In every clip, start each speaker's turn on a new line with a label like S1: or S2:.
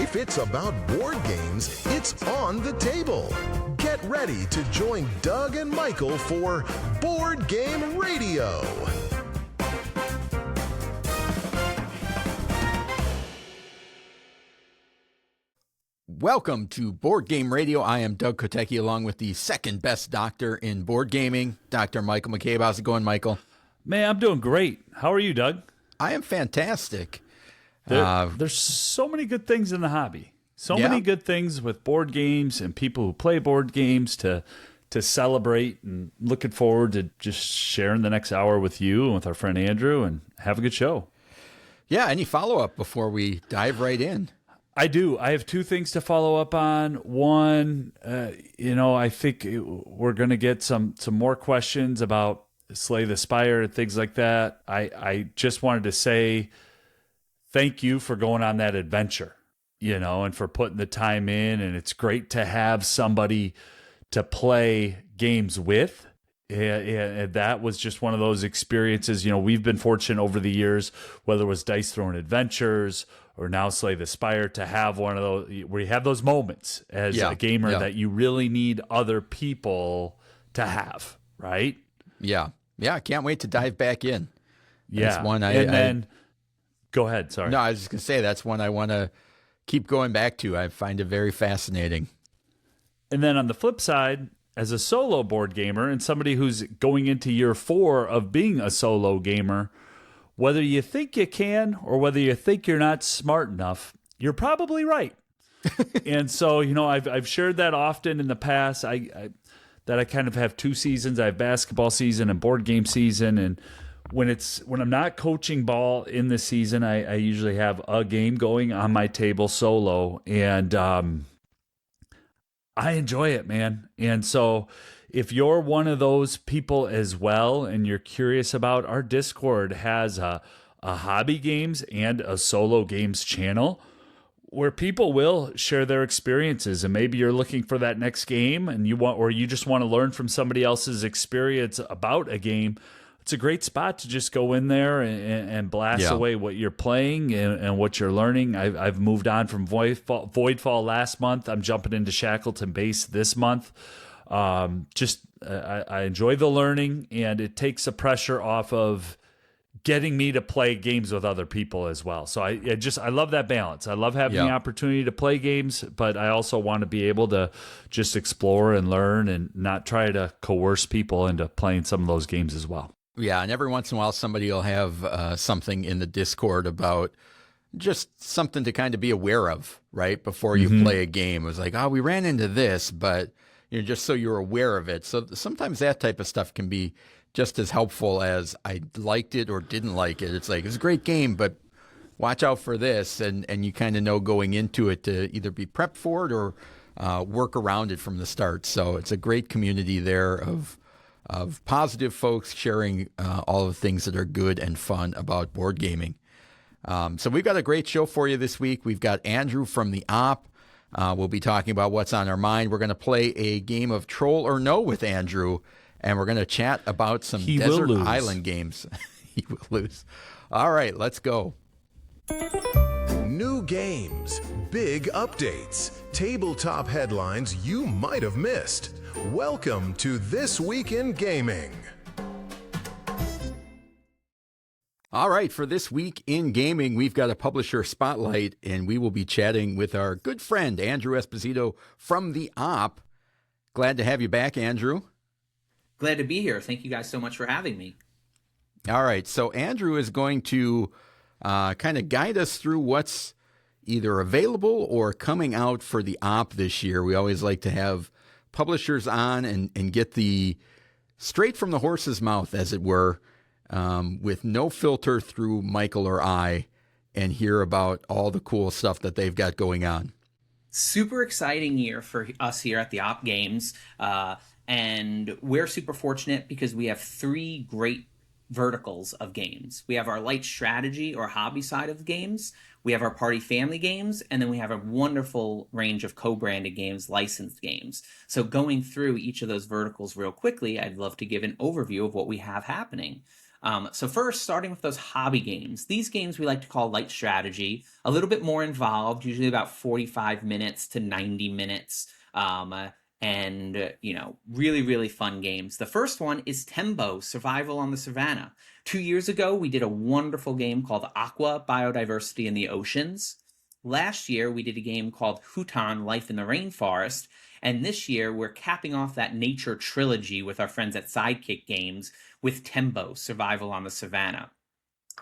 S1: If it's about board games, it's on the table. Get ready to join Doug and Michael for Board Game Radio.
S2: Welcome to Board Game Radio. I am Doug Kotecki, along with the second best doctor in board gaming, Dr. Michael McCabe. How's it going, Michael?
S3: Man, I'm doing great. How are you, Doug?
S2: I am fantastic.
S3: There's so many good things in the hobby. So many good things with board games and people who play board games to celebrate, and looking forward to just sharing the next hour with you and with our friend Andrew, and have a good show.
S2: Yeah, any follow-up before we dive right in?
S3: I do. I have two things to follow up on. One, I think we're going to get some more questions about Slay the Spire and things like that. I just wanted to say thank you for going on that adventure, and for putting the time in. And it's great to have somebody to play games with. And that was just one of those experiences. We've been fortunate over the years, whether it was Dice Throwing Adventures or now Slay the Spire, to have one of those where you have those moments as a gamer that you really need other people to have, right?
S2: Yeah. I can't wait to dive back in.
S3: Yeah.
S2: That's one
S3: go ahead. Sorry.
S2: No, I was just going to say that's one I want to keep going back to. I find it very fascinating.
S3: And then on the flip side, as a solo board gamer and somebody who's going into year 4 of being a solo gamer, whether you think you can or whether you think you're not smart enough, you're probably right. And so, I've shared that often in the past. I kind of have two seasons. I have basketball season and board game season. And when I'm not coaching ball in the season, I usually have a game going on my table solo. And I enjoy it, man. And so if you're one of those people as well and you're curious about, our Discord has a hobby games and a solo games channel where people will share their experiences. And maybe you're looking for that next game and you just want to learn from somebody else's experience about a game. It's a great spot to just go in there and blast away what you're playing and what you're learning. I've moved on from Voidfall last month. I'm jumping into Shackleton Base this month. I enjoy the learning, and it takes the pressure off of getting me to play games with other people as well. So I love that balance. I love having the opportunity to play games, but I also want to be able to just explore and learn and not try to coerce people into playing some of those games as well.
S2: Yeah, and every once in a while somebody will have something in the Discord about just something to kind of be aware of, right, before you play a game. It was like, we ran into this, but just so you're aware of it. So sometimes that type of stuff can be just as helpful as I liked it or didn't like it. It's like, it's a great game, but watch out for this, and you kind of know going into it to either be prepped for it or work around it from the start. So it's a great community there of positive folks sharing all of the things that are good and fun about board gaming. So we've got a great show for you this week. We've got Andrew from the Op. We'll be talking about what's on our mind. We're going to play a game of Troll or No with Andrew, and we're going to chat about some desert island games. He will lose. All right, let's go.
S1: New games, big updates, tabletop headlines you might have missed. Welcome to This Week in Gaming.
S2: All right, for This Week in Gaming, we've got a publisher spotlight, and we will be chatting with our good friend, Andrew Esposito from the Op. Glad to have you back, Andrew.
S4: Glad to be here. Thank you guys so much for having me.
S2: All right, so Andrew is going to kind of guide us through what's either available or coming out for the Op this year. We always like to have publishers on and get the straight from the horse's mouth, as it were, with no filter through Michael or I, and hear about all the cool stuff that they've got going on.
S4: Super exciting year for us here at the Op Games. And we're super fortunate because we have 3 great verticals of games. We have our light strategy or hobby side of games. We have our party family games, and then we have a wonderful range of co-branded games, licensed games. So going through each of those verticals real quickly, I'd love to give an overview of what we have happening. So first, starting with those hobby games. These games we like to call light strategy, a little bit more involved, usually about 45 minutes to 90 minutes. Really, really fun games. The first one is Tembo, Survival on the Savannah. 2 years ago, we did a wonderful game called Aqua, Biodiversity in the Oceans. Last year, we did a game called Hutan, Life in the Rainforest. And this year, we're capping off that nature trilogy with our friends at Sidekick Games with Tembo, Survival on the Savannah.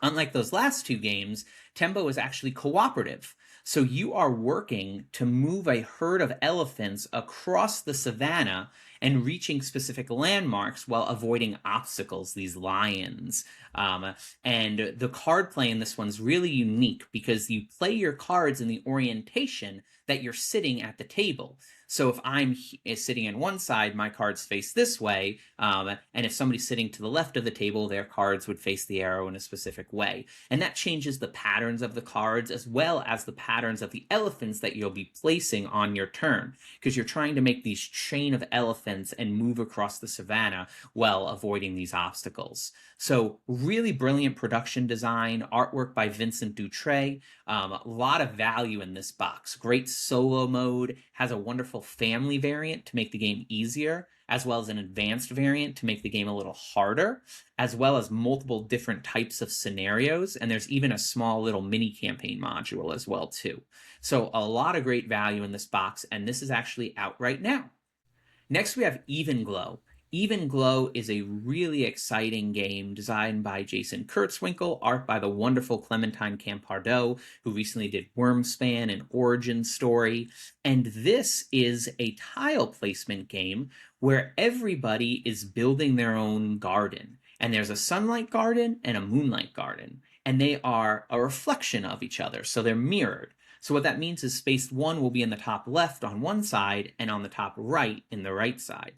S4: Unlike those last two games, Tembo is actually cooperative. So you are working to move a herd of elephants across the savannah and reaching specific landmarks while avoiding obstacles, these lions. And the card play in this one's really unique because you play your cards in the orientation that you're sitting at the table. So if I'm sitting on one side, my cards face this way, and if somebody's sitting to the left of the table, their cards would face the arrow in a specific way. And that changes the patterns of the cards as well as the patterns of the elephants that you'll be placing on your turn, because you're trying to make these chain of elephants and move across the savannah while avoiding these obstacles. So really brilliant production design, artwork by Vincent Dutray, a lot of value in this box. Great solo mode, has a wonderful family variant to make the game easier, as well as an advanced variant to make the game a little harder, as well as multiple different types of scenarios, and there's even a small little mini campaign module as well too. So a lot of great value in this box, and this is actually out right now. Next we have Even Glow. Even Glow is a really exciting game designed by Jason Kurtzwinkel, art by the wonderful Clementine Campardo, who recently did Wormspan and Origin Story. And this is a tile placement game where everybody is building their own garden. And there's a sunlight garden and a moonlight garden. And they are a reflection of each other, so they're mirrored. So what that means is space 1 will be in the top left on one side and on the top right in the right side.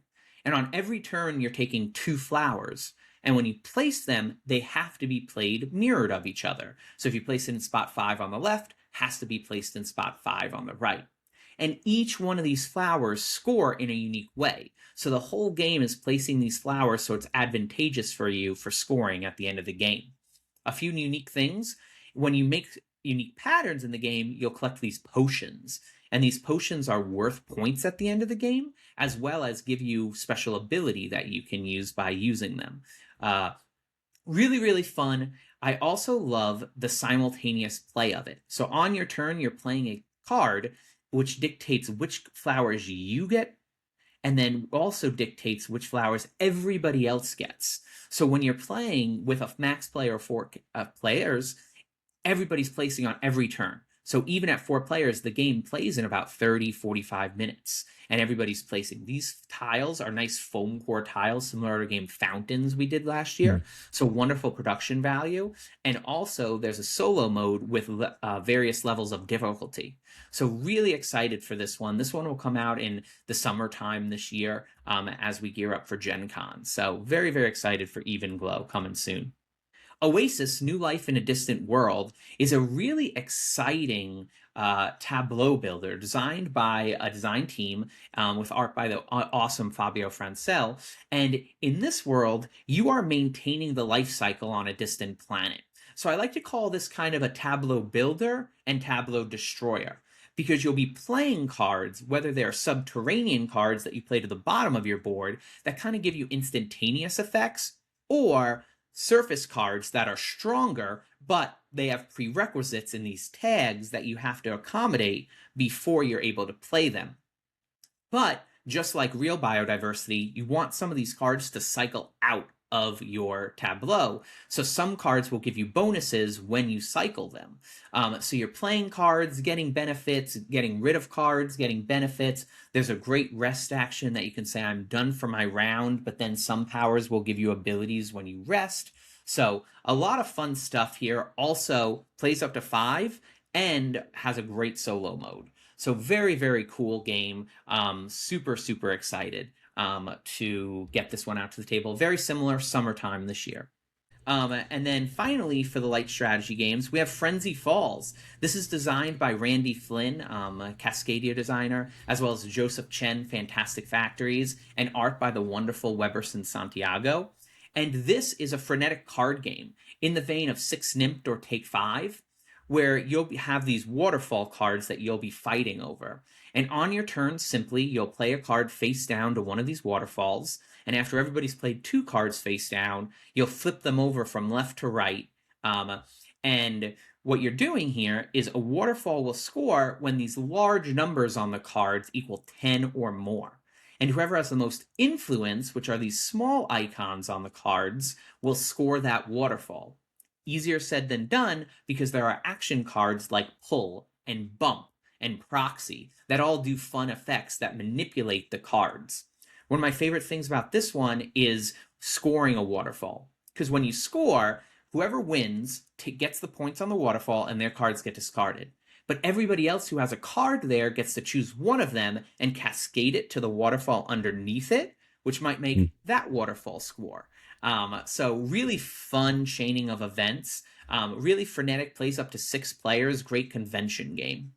S4: And on every turn, you're taking 2 flowers. And when you place them, they have to be played mirrored of each other. So if you place it in spot 5 on the left, has to be placed in spot 5 on the right. And each one of these flowers score in a unique way. So the whole game is placing these flowers so it's advantageous for you for scoring at the end of the game. A few unique things. When you make unique patterns in the game, you'll collect these potions. And these potions are worth points at the end of the game, as well as give you special ability that you can use by using them. Really, really fun. I also love the simultaneous play of it. So on your turn, you're playing a card which dictates which flowers you get, and then also dictates which flowers everybody else gets. So when you're playing with a max player of 4 players, everybody's placing on every turn. So even at 4 players, the game plays in about 30, 45 minutes, and everybody's placing. These tiles are nice foam core tiles, similar to game Fountains we did last year. So wonderful production value. And also there's a solo mode with various levels of difficulty. So really excited for this one. This one will come out in the summertime this year as we gear up for Gen Con. So very, very excited for Even Glow coming soon. Oasis, New Life in a Distant World, is a really exciting tableau builder designed by a design team with art by the awesome Fabio Francel. And in this world, you are maintaining the life cycle on a distant planet. So I like to call this kind of a tableau builder and tableau destroyer, because you'll be playing cards, whether they're subterranean cards that you play to the bottom of your board that kind of give you instantaneous effects, or surface cards that are stronger, but they have prerequisites in these tags that you have to accommodate before you're able to play them. But just like real biodiversity, you want some of these cards to cycle out of your tableau. So some cards will give you bonuses when you cycle them. So you're playing cards, getting benefits, getting rid of cards, getting benefits. There's a great rest action that you can say, I'm done for my round, but then some powers will give you abilities when you rest. So a lot of fun stuff here. Also plays up to 5 and has a great solo mode. So very, very cool game. Super, super excited to get this one out to the table. Very similar, summertime this year. And then finally, for the light strategy games, we have Frenzy Falls. This is designed by Randy Flynn, a Cascadia designer, as well as Joseph Chen, Fantastic Factories, and art by the wonderful Weberson Santiago. And this is a frenetic card game in the vein of Six Nimmt or Take Five, where you'll have these waterfall cards that you'll be fighting over. And on your turn, simply, you'll play a card face down to one of these waterfalls. And after everybody's played 2 cards face down, you'll flip them over from left to right. And what you're doing here is a waterfall will score when these large numbers on the cards equal 10 or more. And whoever has the most influence, which are these small icons on the cards, will score that waterfall. Easier said than done, because there are action cards like Pull and Bump and Proxy that all do fun effects that manipulate the cards. One of my favorite things about this one is scoring a waterfall, because when you score, whoever wins gets the points on the waterfall and their cards get discarded. But everybody else who has a card there gets to choose one of them and cascade it to the waterfall underneath it, which might make that waterfall score. So really fun chaining of events, really frenetic, plays up to 6 players, great convention game.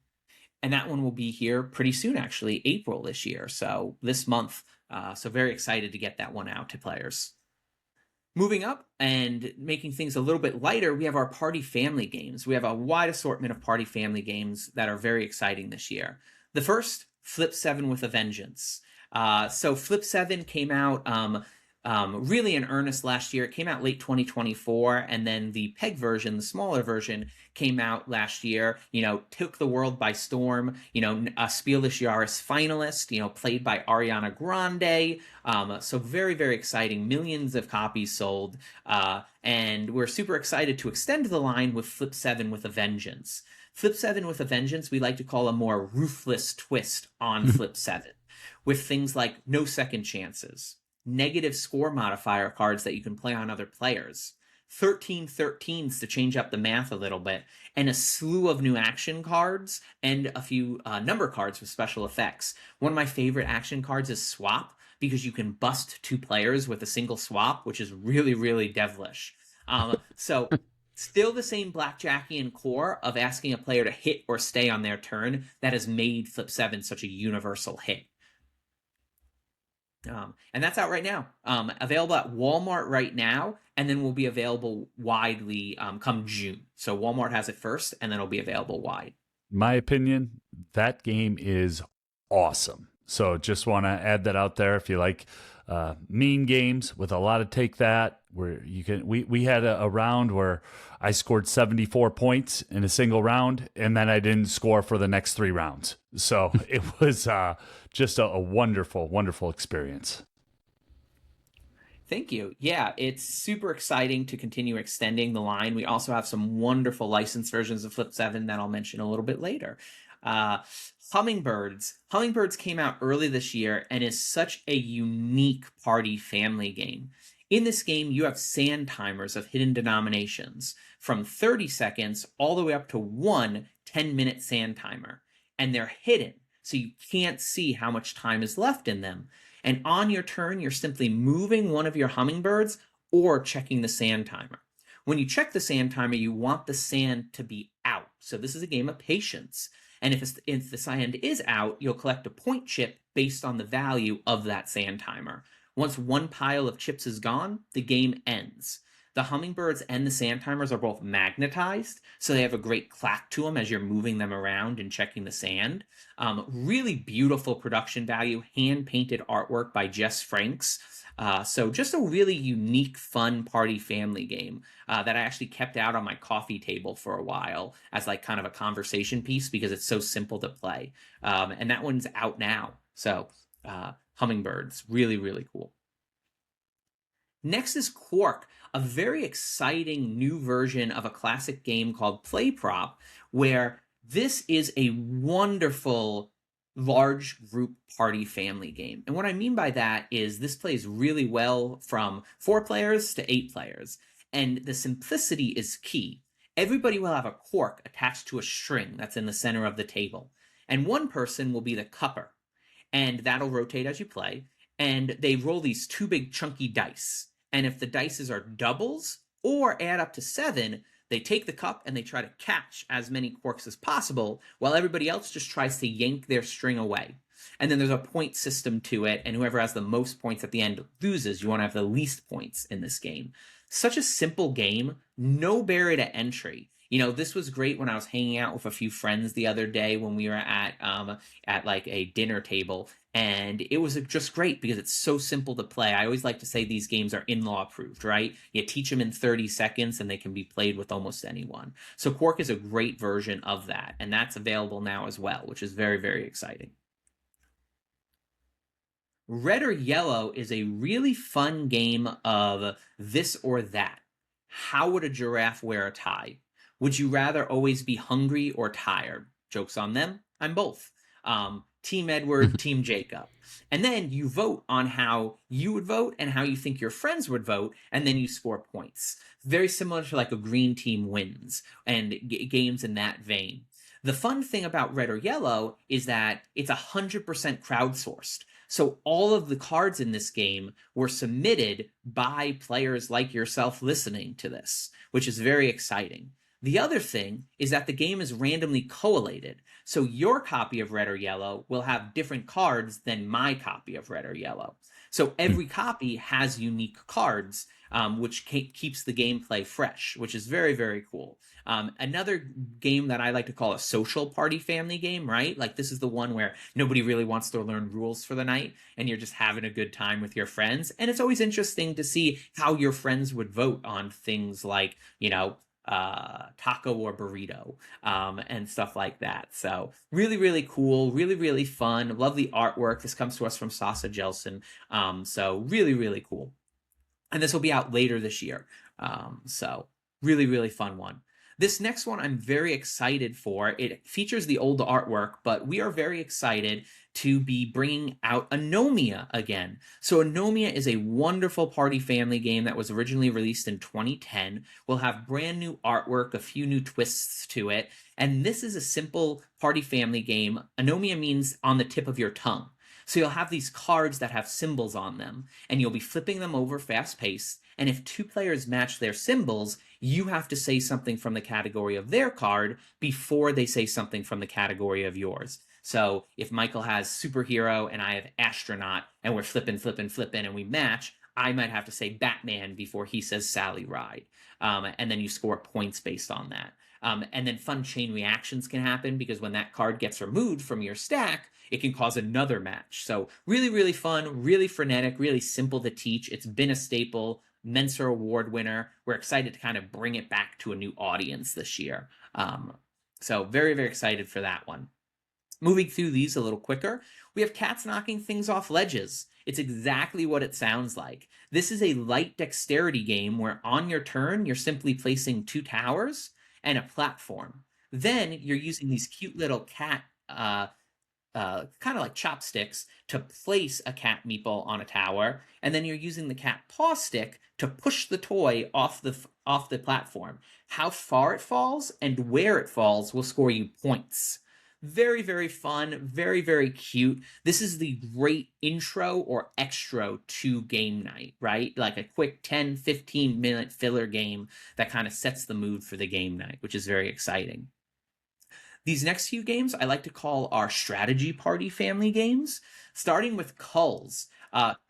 S4: And that one will be here pretty soon, actually, April this year, so this month. So very excited to get that one out to players. Moving up and making things a little bit lighter, we have our party family games. We have a wide assortment of party family games that are very exciting this year. The first, Flip 7 with a Vengeance. So Flip 7 came out really in earnest last year. It came out late 2024, and then the PEG version, the smaller version, came out last year. Took the world by storm. A Spiel des Jahres finalist. Played by Ariana Grande. So very, very exciting. Millions of copies sold, and we're super excited to extend the line with Flip 7 with a Vengeance. Flip 7 with a Vengeance, we like to call a more ruthless twist on Flip 7, with things like no second chances, negative score modifier cards that you can play on other players, 13-13s to change up the math a little bit, and a slew of new action cards and a few number cards with special effects. One of my favorite action cards is Swap, because you can bust 2 players with a single swap, which is really, really devilish. So still the same Blackjackian core of asking a player to hit or stay on their turn that has made Flip 7 such a universal hit. And that's out right now. Available at Walmart right now, and then will be available widely come June. So Walmart has it first, and then it'll be available wide.
S3: My opinion, that game is awesome. So just want to add that out there. If you like mean games with a lot of take that, where you can, we had a round where I scored 74 points in a single round, and then I didn't score for the next 3 rounds. So it was just a wonderful, wonderful experience.
S4: Thank you. Yeah, it's super exciting to continue extending the line. We also have some wonderful licensed versions of Flip 7 that I'll mention a little bit later. Hummingbirds. Hummingbirds came out early this year and is such a unique party family game. In this game, you have sand timers of hidden denominations from 30 seconds all the way up to 1 10-minute sand timer. And they're hidden, so you can't see how much time is left in them. And on your turn, you're simply moving one of your hummingbirds or checking the sand timer. When you check the sand timer, you want the sand to be out. So this is a game of patience. And if the sand is out, you'll collect a point chip based on the value of that sand timer. Once one pile of chips is gone, the game ends. The hummingbirds and the sand timers are both magnetized, so they have a great clack to them as you're moving them around and checking the sand. Really beautiful production value, hand-painted artwork by Jess Franks. So just a really unique, fun party family game that I actually kept out on my coffee table for a while as like kind of a conversation piece because it's so simple to play. And that one's out now. So Hummingbirds, really, really cool. Next is Quark, a very exciting new version of a classic game called Play Prop, where this is a wonderful large group party family game. And what I mean by that is this plays really well from 4 players to 8 players. And the simplicity is key. Everybody will have a cork attached to a string that's in the center of the table. And one person will be the cupper. And that'll rotate as you play. And they roll these 2 big chunky dice. And if the dices are doubles or add up to 7, they take the cup and they try to catch as many quarks as possible while everybody else just tries to yank their string away. And then there's a point system to it, and whoever has the most points at the end loses. You want to have the least points in this game. Such a simple game, no barrier to entry. This was great when I was hanging out with a few friends the other day when we were at like a dinner table, and it was just great because it's so simple to play. I always like to say these games are in-law approved, right? You teach them in 30 seconds and they can be played with almost anyone. So Quark is a great version of that, and that's available now as well, which is very, very exciting. Red or Yellow is a really fun game of this or that. How would a giraffe wear a tie? Would you rather always be hungry or tired? Joke's on them. I'm both. Team Edward, Team Jacob. And then you vote on how you would vote and how you think your friends would vote, and then you score points. Very similar to like a green team wins and games in that vein. The fun thing about Red or Yellow is that it's 100% crowdsourced. So all of the cards in this game were submitted by players like yourself listening to this, which is very exciting. The other thing is that the game is randomly collated. So your copy of Red or Yellow will have different cards than my copy of Red or Yellow. So every copy has unique cards, which keeps the gameplay fresh, which is very, very cool. Another game that I like to call a social party family game, right? Like this is the one where nobody really wants to learn rules for the night and you're just having a good time with your friends. And it's always interesting to see how your friends would vote on things like, taco or burrito, and stuff like that. So really, really cool, really, really fun. Love the artwork. This comes to us from Sasa Jelson. So really, really cool. And this will be out later this year. So really, really fun one. This next one I'm very excited for. It features the old artwork, but we are very excited to be bringing out Anomia again. So Anomia is a wonderful party family game that was originally released in 2010. We'll have brand new artwork, a few new twists to it, and this is a simple party family game. Anomia means on the tip of your tongue. So you'll have these cards that have symbols on them, and you'll be flipping them over fast-paced, and if two players match their symbols, you have to say something from the category of their card before they say something from the category of yours. So if Michael has superhero and I have astronaut, and we're flipping, and we match, I might have to say Batman before he says Sally Ride. And then you score points based on that. And then fun chain reactions can happen because when that card gets removed from your stack, it can cause another match. So really, really fun, really frenetic, really simple to teach. It's been a staple. Mensa Award winner. We're excited to kind of bring it back to a new audience this year. So very, very excited for that one. Moving through these a little quicker, we have Cats Knocking Things Off Ledges. It's exactly what it sounds like. This is a light dexterity game where on your turn, you're simply placing 2 towers and a platform. Then you're using these cute little cat kind of like chopsticks to place a cat meeple on a tower, and then you're using the cat paw stick to push the toy off the platform. How far it falls and where it falls will score you points. Very, very fun, very, very cute. This is the great intro or extra to game night, right? Like a quick 10, 15-minute filler game that kind of sets the mood for the game night, which is very exciting. These next few games I like to call our strategy party family games, starting with Culls.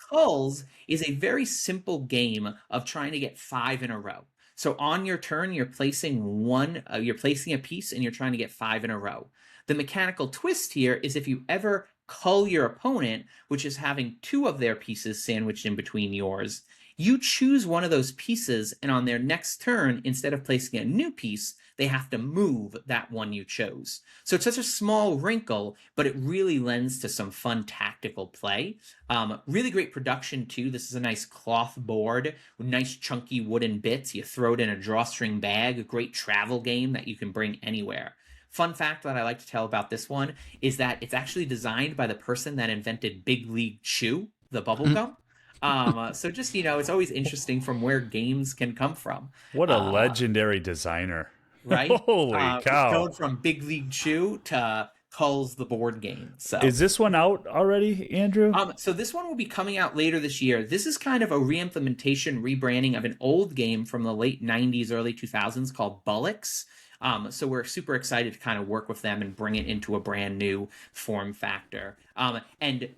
S4: Culls is a very simple game of trying to get 5 in a row. So on your turn, you're placing a piece and you're trying to get 5 in a row. The mechanical twist here is if you ever cull your opponent, which is having 2 of their pieces sandwiched in between yours, you choose one of those pieces, and on their next turn, instead of placing a new piece, they have to move that one you chose. So it's such a small wrinkle, but it really lends to some fun tactical play. Really great production too. This is a nice cloth board with nice chunky wooden bits. You throw it in a drawstring bag, a great travel game that you can bring anywhere. Fun fact that I like to tell about this one is that it's actually designed by the person that invented Big League Chew, the bubble gum. So just, it's always interesting from where games can come from.
S3: What a legendary designer.
S4: Right?
S3: Holy cow.
S4: Going from Big League Chew to Culls the board game. So
S3: is this one out already, Andrew?
S4: So this one will be coming out later this year. This is kind of a re-implementation, rebranding of an old game from the late 90s, early 2000s called Bullocks. So we're super excited to kind of work with them and bring it into a brand new form factor. And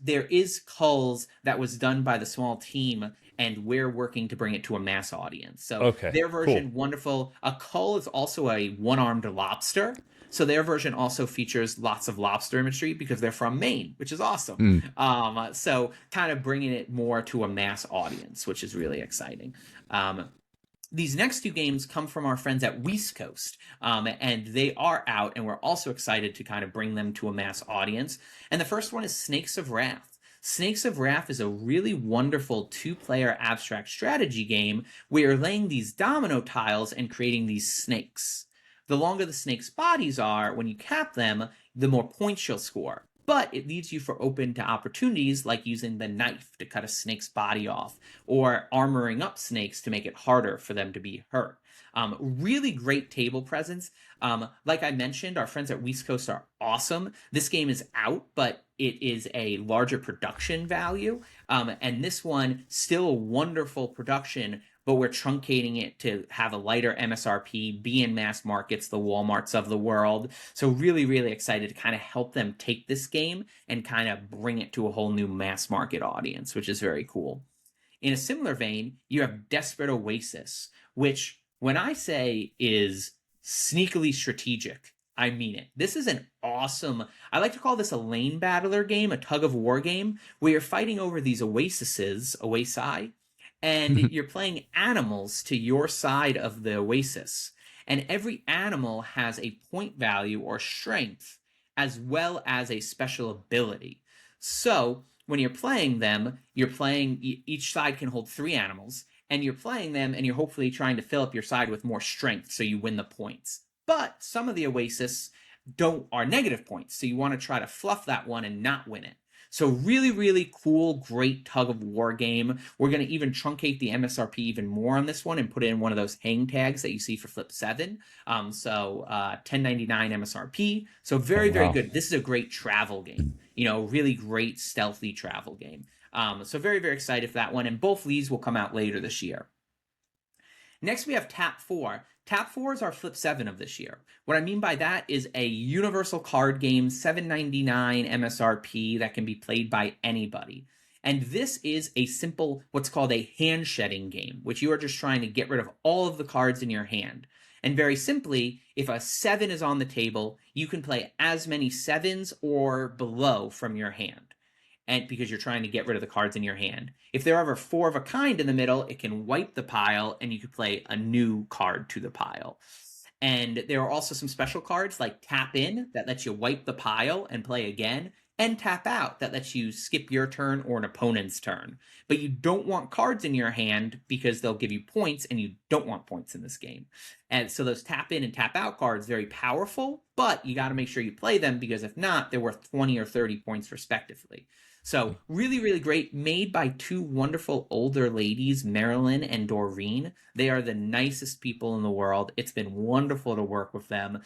S4: there is Culls that was done by the small team, and we're working to bring it to a mass audience. So their version, cool. Wonderful. A cull is also a one-armed lobster. So their version also features lots of lobster imagery because they're from Maine, which is awesome. So kind of bringing it more to a mass audience, which is really exciting. These next two games come from our friends at West Coast, and they are out, and we're also excited to kind of bring them to a mass audience. And the first one is Snakes of Wrath. Snakes of Wrath is a really wonderful two-player abstract strategy game where you're laying these domino tiles and creating these snakes. The longer the snake's bodies are, when you cap them, the more points you'll score. But it leaves you for open to opportunities like using the knife to cut a snake's body off, or armoring up snakes to make it harder for them to be hurt. Really great table presence. Like I mentioned, our friends at West Coast are awesome. This game is out, but it is a larger production value. And this one, still a wonderful production, but we're truncating it to have a lighter MSRP, be in mass markets, the Walmarts of the world. So really, really excited to kind of help them take this game and kind of bring it to a whole new mass market audience, which is very cool. In a similar vein, you have Desperate Oasis, which when I say is sneakily strategic, I mean it. This is an awesome, I like to call this a lane battler game, a tug of war game, where you're fighting over these oasi, and you're playing animals to your side of the oasis. And every animal has a point value or strength, as well as a special ability. So when you're playing them, each side can hold 3 animals, and you're playing them, and you're hopefully trying to fill up your side with more strength so you win the points. But some of the oasis are negative points, so you want to try to fluff that one and not win it. So really, really cool, great tug of war game. We're going to even truncate the MSRP even more on this one and put it in one of those hang tags that you see for Flip 7. So $10.99 MSRP. So very, very good. This is a great travel game. Really great stealthy travel game. So very, very excited for that one. And both these will come out later this year. Next, we have Tap 4. Tap 4 is our Flip 7 of this year. What I mean by that is a universal card game, $7.99 MSRP that can be played by anybody. And this is a simple, what's called a hand shedding game, which you are just trying to get rid of all of the cards in your hand. And very simply, if a 7 is on the table, you can play as many 7s or below from your hand. And because you're trying to get rid of the cards in your hand. If there are ever 4 of a kind in the middle, it can wipe the pile and you can play a new card to the pile. And there are also some special cards like Tap In that lets you wipe the pile and play again, and Tap Out that lets you skip your turn or an opponent's turn. But you don't want cards in your hand because they'll give you points, and you don't want points in this game. And so those Tap In and Tap Out cards, very powerful, but you got to make sure you play them because if not, they're worth 20 or 30 points respectively. So really, really great. Made by 2 wonderful older ladies, Marilyn and Doreen. They are the nicest people in the world. It's been wonderful to work with them.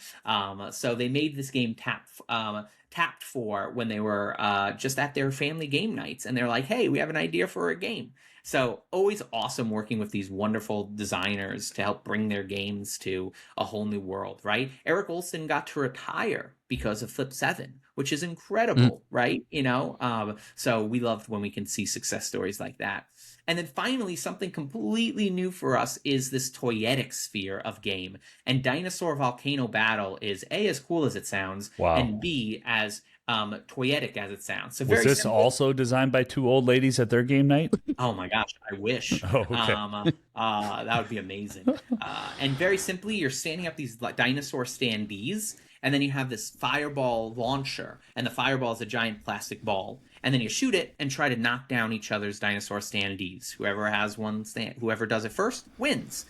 S4: So they made this game Tapped For when they were just at their family game nights. And they're like, hey, we have an idea for a game. So always awesome working with these wonderful designers to help bring their games to a whole new world, right? Eric Olson got to retire because of Flip 7, which is incredible, right? So we love when we can see success stories like that. And then finally, something completely new for us is this toyetic sphere of game. And Dinosaur Volcano Battle is A, as cool as it sounds, and B, as toyetic as it sounds. So
S3: was this simple. Also designed by 2 old ladies at their game night?
S4: Oh my gosh, I wish.
S3: Oh, okay.
S4: That would be amazing. And very simply, you're standing up these dinosaur standees, and then you have this fireball launcher, and the fireball is a giant plastic ball. And then you shoot it and try to knock down each other's dinosaur standees. Whoever has one whoever does it first wins.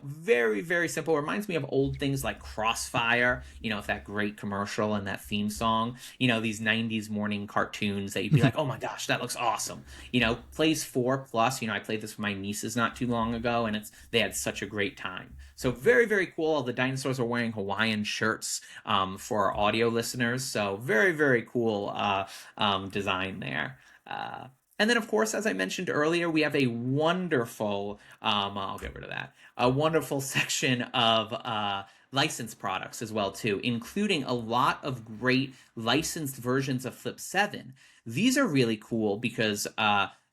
S4: Very, very simple. It reminds me of old things like Crossfire, if that great commercial and that theme song, these 90s morning cartoons that you'd be like, oh my gosh, that looks awesome. Plays 4+. I played this with my nieces not too long ago, and they had such a great time. So very, very cool. All the dinosaurs are wearing Hawaiian shirts for our audio listeners. So very, very cool design there. And then, of course, as I mentioned earlier, we have a wonderful, I'll get rid of that, a wonderful section of licensed products as well, too, including a lot of great licensed versions of Flip 7. These are really cool because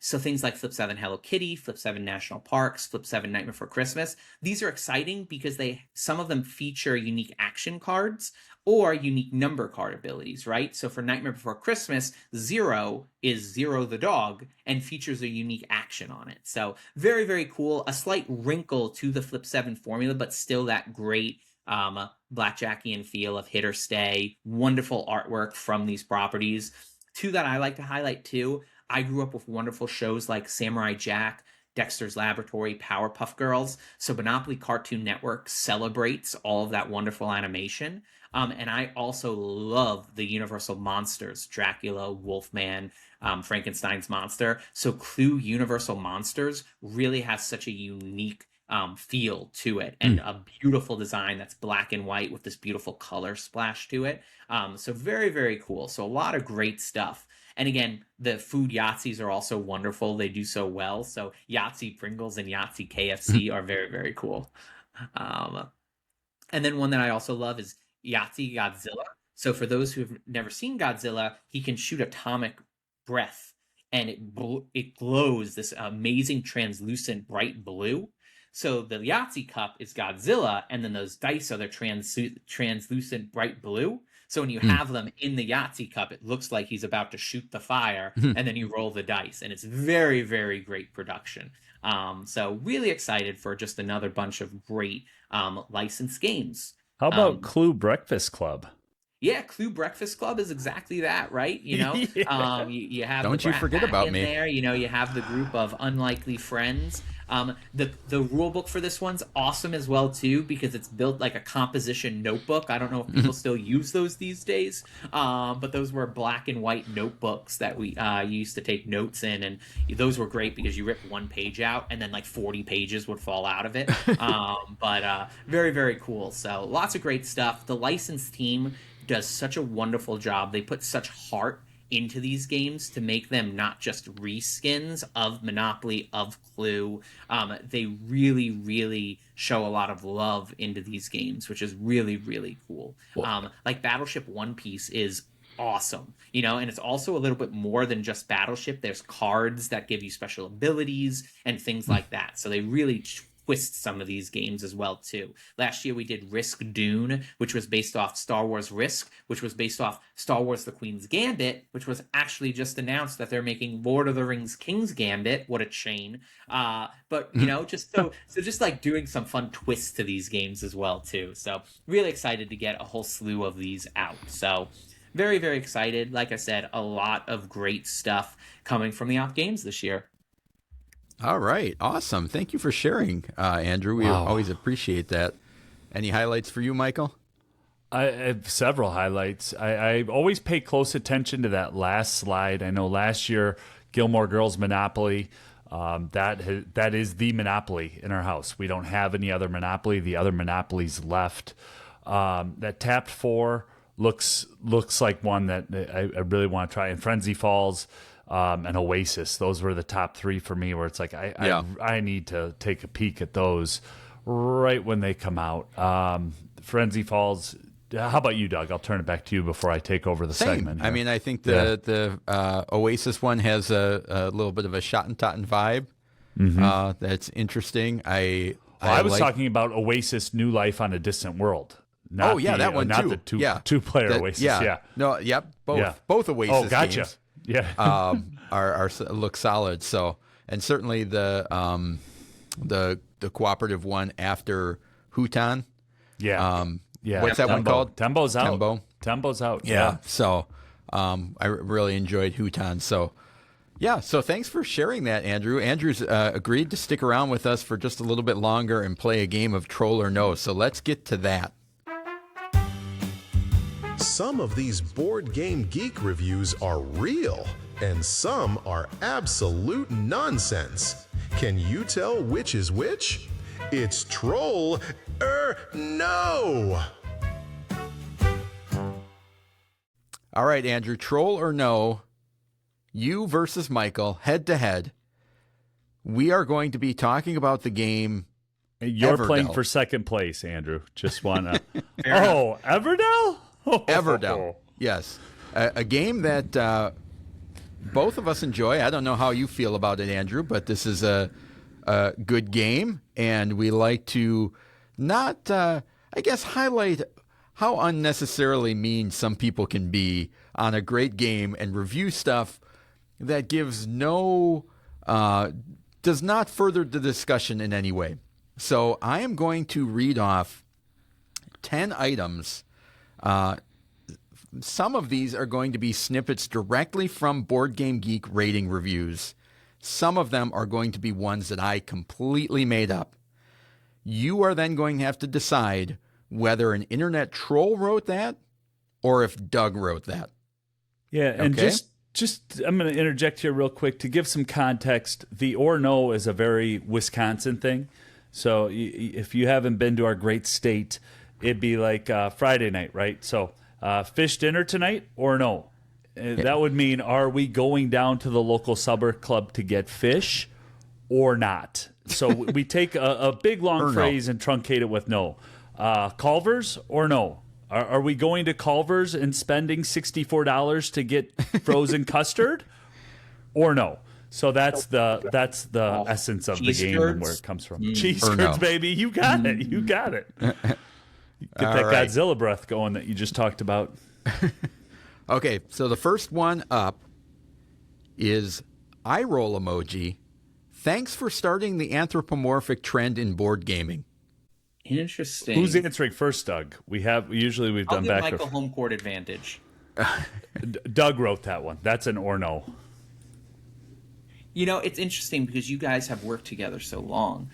S4: so things like Flip 7 Hello Kitty, Flip 7 National Parks, Flip 7 Nightmare Before Christmas, these are exciting because some of them feature unique action cards or unique number card abilities, right? So for Nightmare Before Christmas, 0 is Zero the dog and features a unique action on it. So very, very cool. A slight wrinkle to the Flip 7 formula, but still that great Blackjackian feel of hit or stay. Wonderful artwork from these properties. Two that I like to highlight too. I grew up with wonderful shows like Samurai Jack, Dexter's Laboratory, Powerpuff Girls. So Monopoly Cartoon Network celebrates all of that wonderful animation. And I also love the Universal Monsters, Dracula, Wolfman, Frankenstein's monster. So Clue Universal Monsters really has such a unique feel to it, and a beautiful design that's black and white with this beautiful color splash to it. So very, very cool. So a lot of great stuff. And again, the food Yahtzees are also wonderful. They do so well. So Yahtzee Pringles and Yahtzee KFC are very, very cool. And then one that I also love is Yahtzee Godzilla. So for those who have never seen Godzilla, he can shoot atomic breath, and it glows this amazing translucent bright blue. So the Yahtzee cup is Godzilla, and then those dice are the translucent bright blue. So when you have them in the Yahtzee cup, it looks like he's about to shoot the fire, and then you roll the dice, and it's very, very great production. So really excited for just another bunch of great licensed games.
S3: How about Clue Breakfast Club?
S4: Yeah, Clue Breakfast Club is exactly that, right? You know, you have
S2: Don't you forget about me
S4: there. You know, you have the group of unlikely friends. The rule book for this one's awesome as well too, because it's built like a composition notebook. I don't know if people still use those these days, but those were black and white notebooks that we used to take notes in, and those were great because you rip one page out and then like 40 pages would fall out of it. But very, very cool. So lots of great stuff. The licensed team does such a wonderful job. They put such heart into these games to make them not just reskins of Monopoly, of Clue. They really, really show a lot of love into these games, which is really, really cool. Like Battleship One Piece is awesome, you know, and it's also a little bit more than just Battleship. There's cards that give you special abilities and things like that. So they really twist some of these games as well too. Last year we did Risk Dune, which was based off Star Wars Risk, which was based off Star Wars The Queen's Gambit, which was actually just announced that they're making Lord of the Rings King's Gambit. What a chain. But you know, just so just like doing some fun twists to these games as well too. So really excited to get a whole slew of these out. So very, very excited. Like I said, a lot of great stuff coming from the Op Games this year.
S2: All right. Awesome. Thank you for sharing, Andrew. We always appreciate that. Any highlights for you, Michael?
S3: I have several highlights. I always pay close attention to that last slide. I know last year, Gilmore Girls Monopoly, that is the Monopoly in our house. We don't have any other Monopoly. The other Monopolies left. That Tapped 4 looks like one that I really want to try. And Frenzy Falls and Oasis, those were the top three for me, where it's like I need to take a peek at those right when they come out. Frenzy Falls. How about you, Doug? I'll turn it back to you before I take over the segment here.
S2: I mean, I think the Oasis one has a little bit of a Schottentotten vibe. That's interesting. I
S3: was talking about Oasis New Life on a Distant World. Not
S2: that one
S3: not
S2: too.
S3: The two-player Oasis.
S2: Both Oasis
S3: Oh, gotcha.
S2: games.
S3: Yeah.
S2: are look solid. So, and certainly the cooperative one after Hutan. What's that one called?
S3: Tembo's out. Tembo's out.
S2: Yeah. So, I really enjoyed Hutan. So, so thanks for sharing that, Andrew. Andrew's agreed to stick around with us for just a little bit longer and play a game of Troll or No. So let's get to that.
S1: Some of these Board Game Geek reviews are real, and some are absolute nonsense. Can you tell which is which? It's Troll No.
S2: All right, Andrew, troll or no, you versus Michael, head to head. We are going to be talking about the game.
S3: You're
S2: Everdell.
S3: playing for second place, Andrew. Just want to. Oh, Everdell?
S2: Everdell. Yes. A game that both of us enjoy. I don't know how you feel about it, Andrew, but this is a good game, and we like to not, I guess, highlight how unnecessarily mean some people can be on a great game and review stuff that gives no, does not further the discussion in any way. So I am going to read off 10 items. Some of these are going to be snippets directly from Board Game Geek rating reviews. Some of them are going to be ones that I completely made up. You are then going to have to decide whether an internet troll wrote that or if Doug wrote that.
S3: Yeah, and
S2: Okay.
S3: just I'm going to interject here real quick to give some context. The or no is a very Wisconsin thing. So if you haven't been to our great state, it'd be like Friday night, right? So fish dinner tonight or no? That would mean, are we going down to the local suburb club to get fish or not? So we take a big, long
S2: Or
S3: phrase and truncate it with no. Culver's or no? Are we going to Culver's and spending $64 to get frozen custard or no? So that's the essence of the
S4: Cheese
S3: game
S4: curds?
S3: and where it comes from. Cheese
S2: Or
S3: curds,
S2: no.
S3: baby. You got it. You got it. Get that
S2: right.
S3: Godzilla breath going that you just talked about.
S2: Okay, so the first one up is eye roll emoji. Thanks for starting the anthropomorphic trend in board gaming.
S4: Interesting.
S3: Who's answering first, Doug? We've
S4: I'll
S3: done
S4: give
S3: back.
S4: Michael home court advantage.
S3: Doug wrote that one. That's an or no.
S4: You know, it's interesting because you guys have worked together so long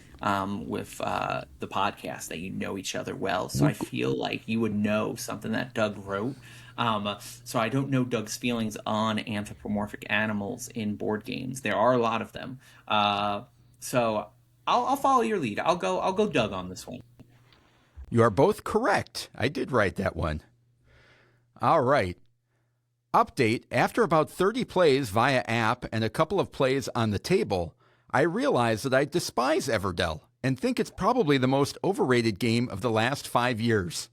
S4: with the podcast that you know each other well. So I feel like you would know something that Doug wrote. So I don't know Doug's feelings on anthropomorphic animals in board games. There are a lot of them. So I'll follow your lead. I'll go Doug on this one.
S2: You are both correct. I did write that one. All right. Update. After about 30 plays via app and a couple of plays on the table, I realize that I despise Everdell and think it's probably the most overrated game of the last 5 years.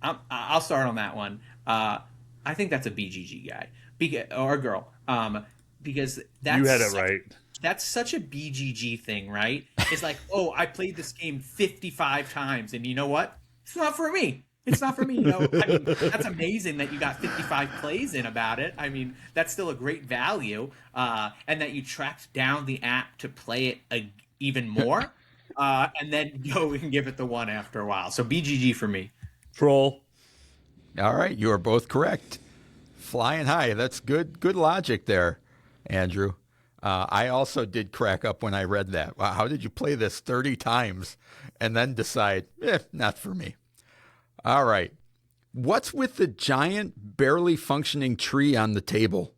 S4: I'll start on that one. I think that's a BGG guy or girl, because that's
S3: You had it right.
S4: That's such a BGG thing, right? It's like, oh, I played this game 55 times, and you know what? It's not for me. It's not for me. I mean, that's amazing that you got 55 plays in about it. I mean, that's still a great value, and that you tracked down the app to play it even more, and then go and give it the one after a while. So BGG for me.
S3: Troll.
S2: All right. You are both correct. Flying high. That's good logic there, Andrew. I also did crack up when I read that. Wow, how did you play this 30 times and then decide, not for me? All right. What's with the giant, barely functioning tree on the table?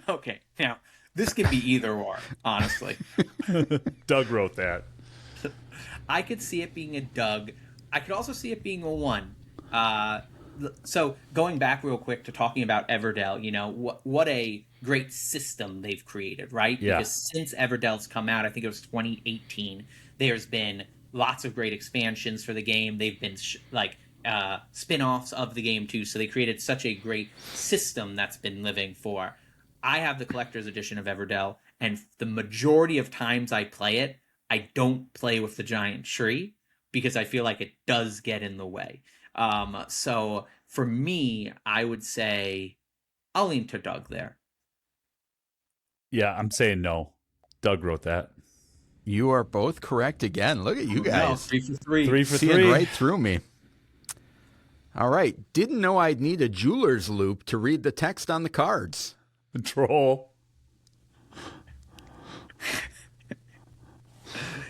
S4: Okay, now this could be either or, honestly.
S3: Doug wrote that.
S4: I could see it being a Doug. I could also see it being a one. So going back real quick to talking about Everdell, you know, what a great system they've created, right?
S3: Yeah.
S4: Because since Everdell's come out, I think it was 2018, there's been lots of great expansions for the game. They've been spin-offs of the game too, so they created such a great system that's been living for. I have the collector's edition of Everdell, and the majority of times I play it, I don't play with the giant tree because I feel like it does get in the way. So for me, I would say I'll lean to Doug there.
S3: Yeah, I'm saying no. Doug wrote that.
S2: You are both correct again. Look at you
S4: No,
S2: guys.
S4: 3 for 3.
S3: 3 for
S2: Seeing
S3: 3.
S2: right through me. All right. Didn't know I'd need a jeweler's loop to read the text on the cards.
S3: Troll.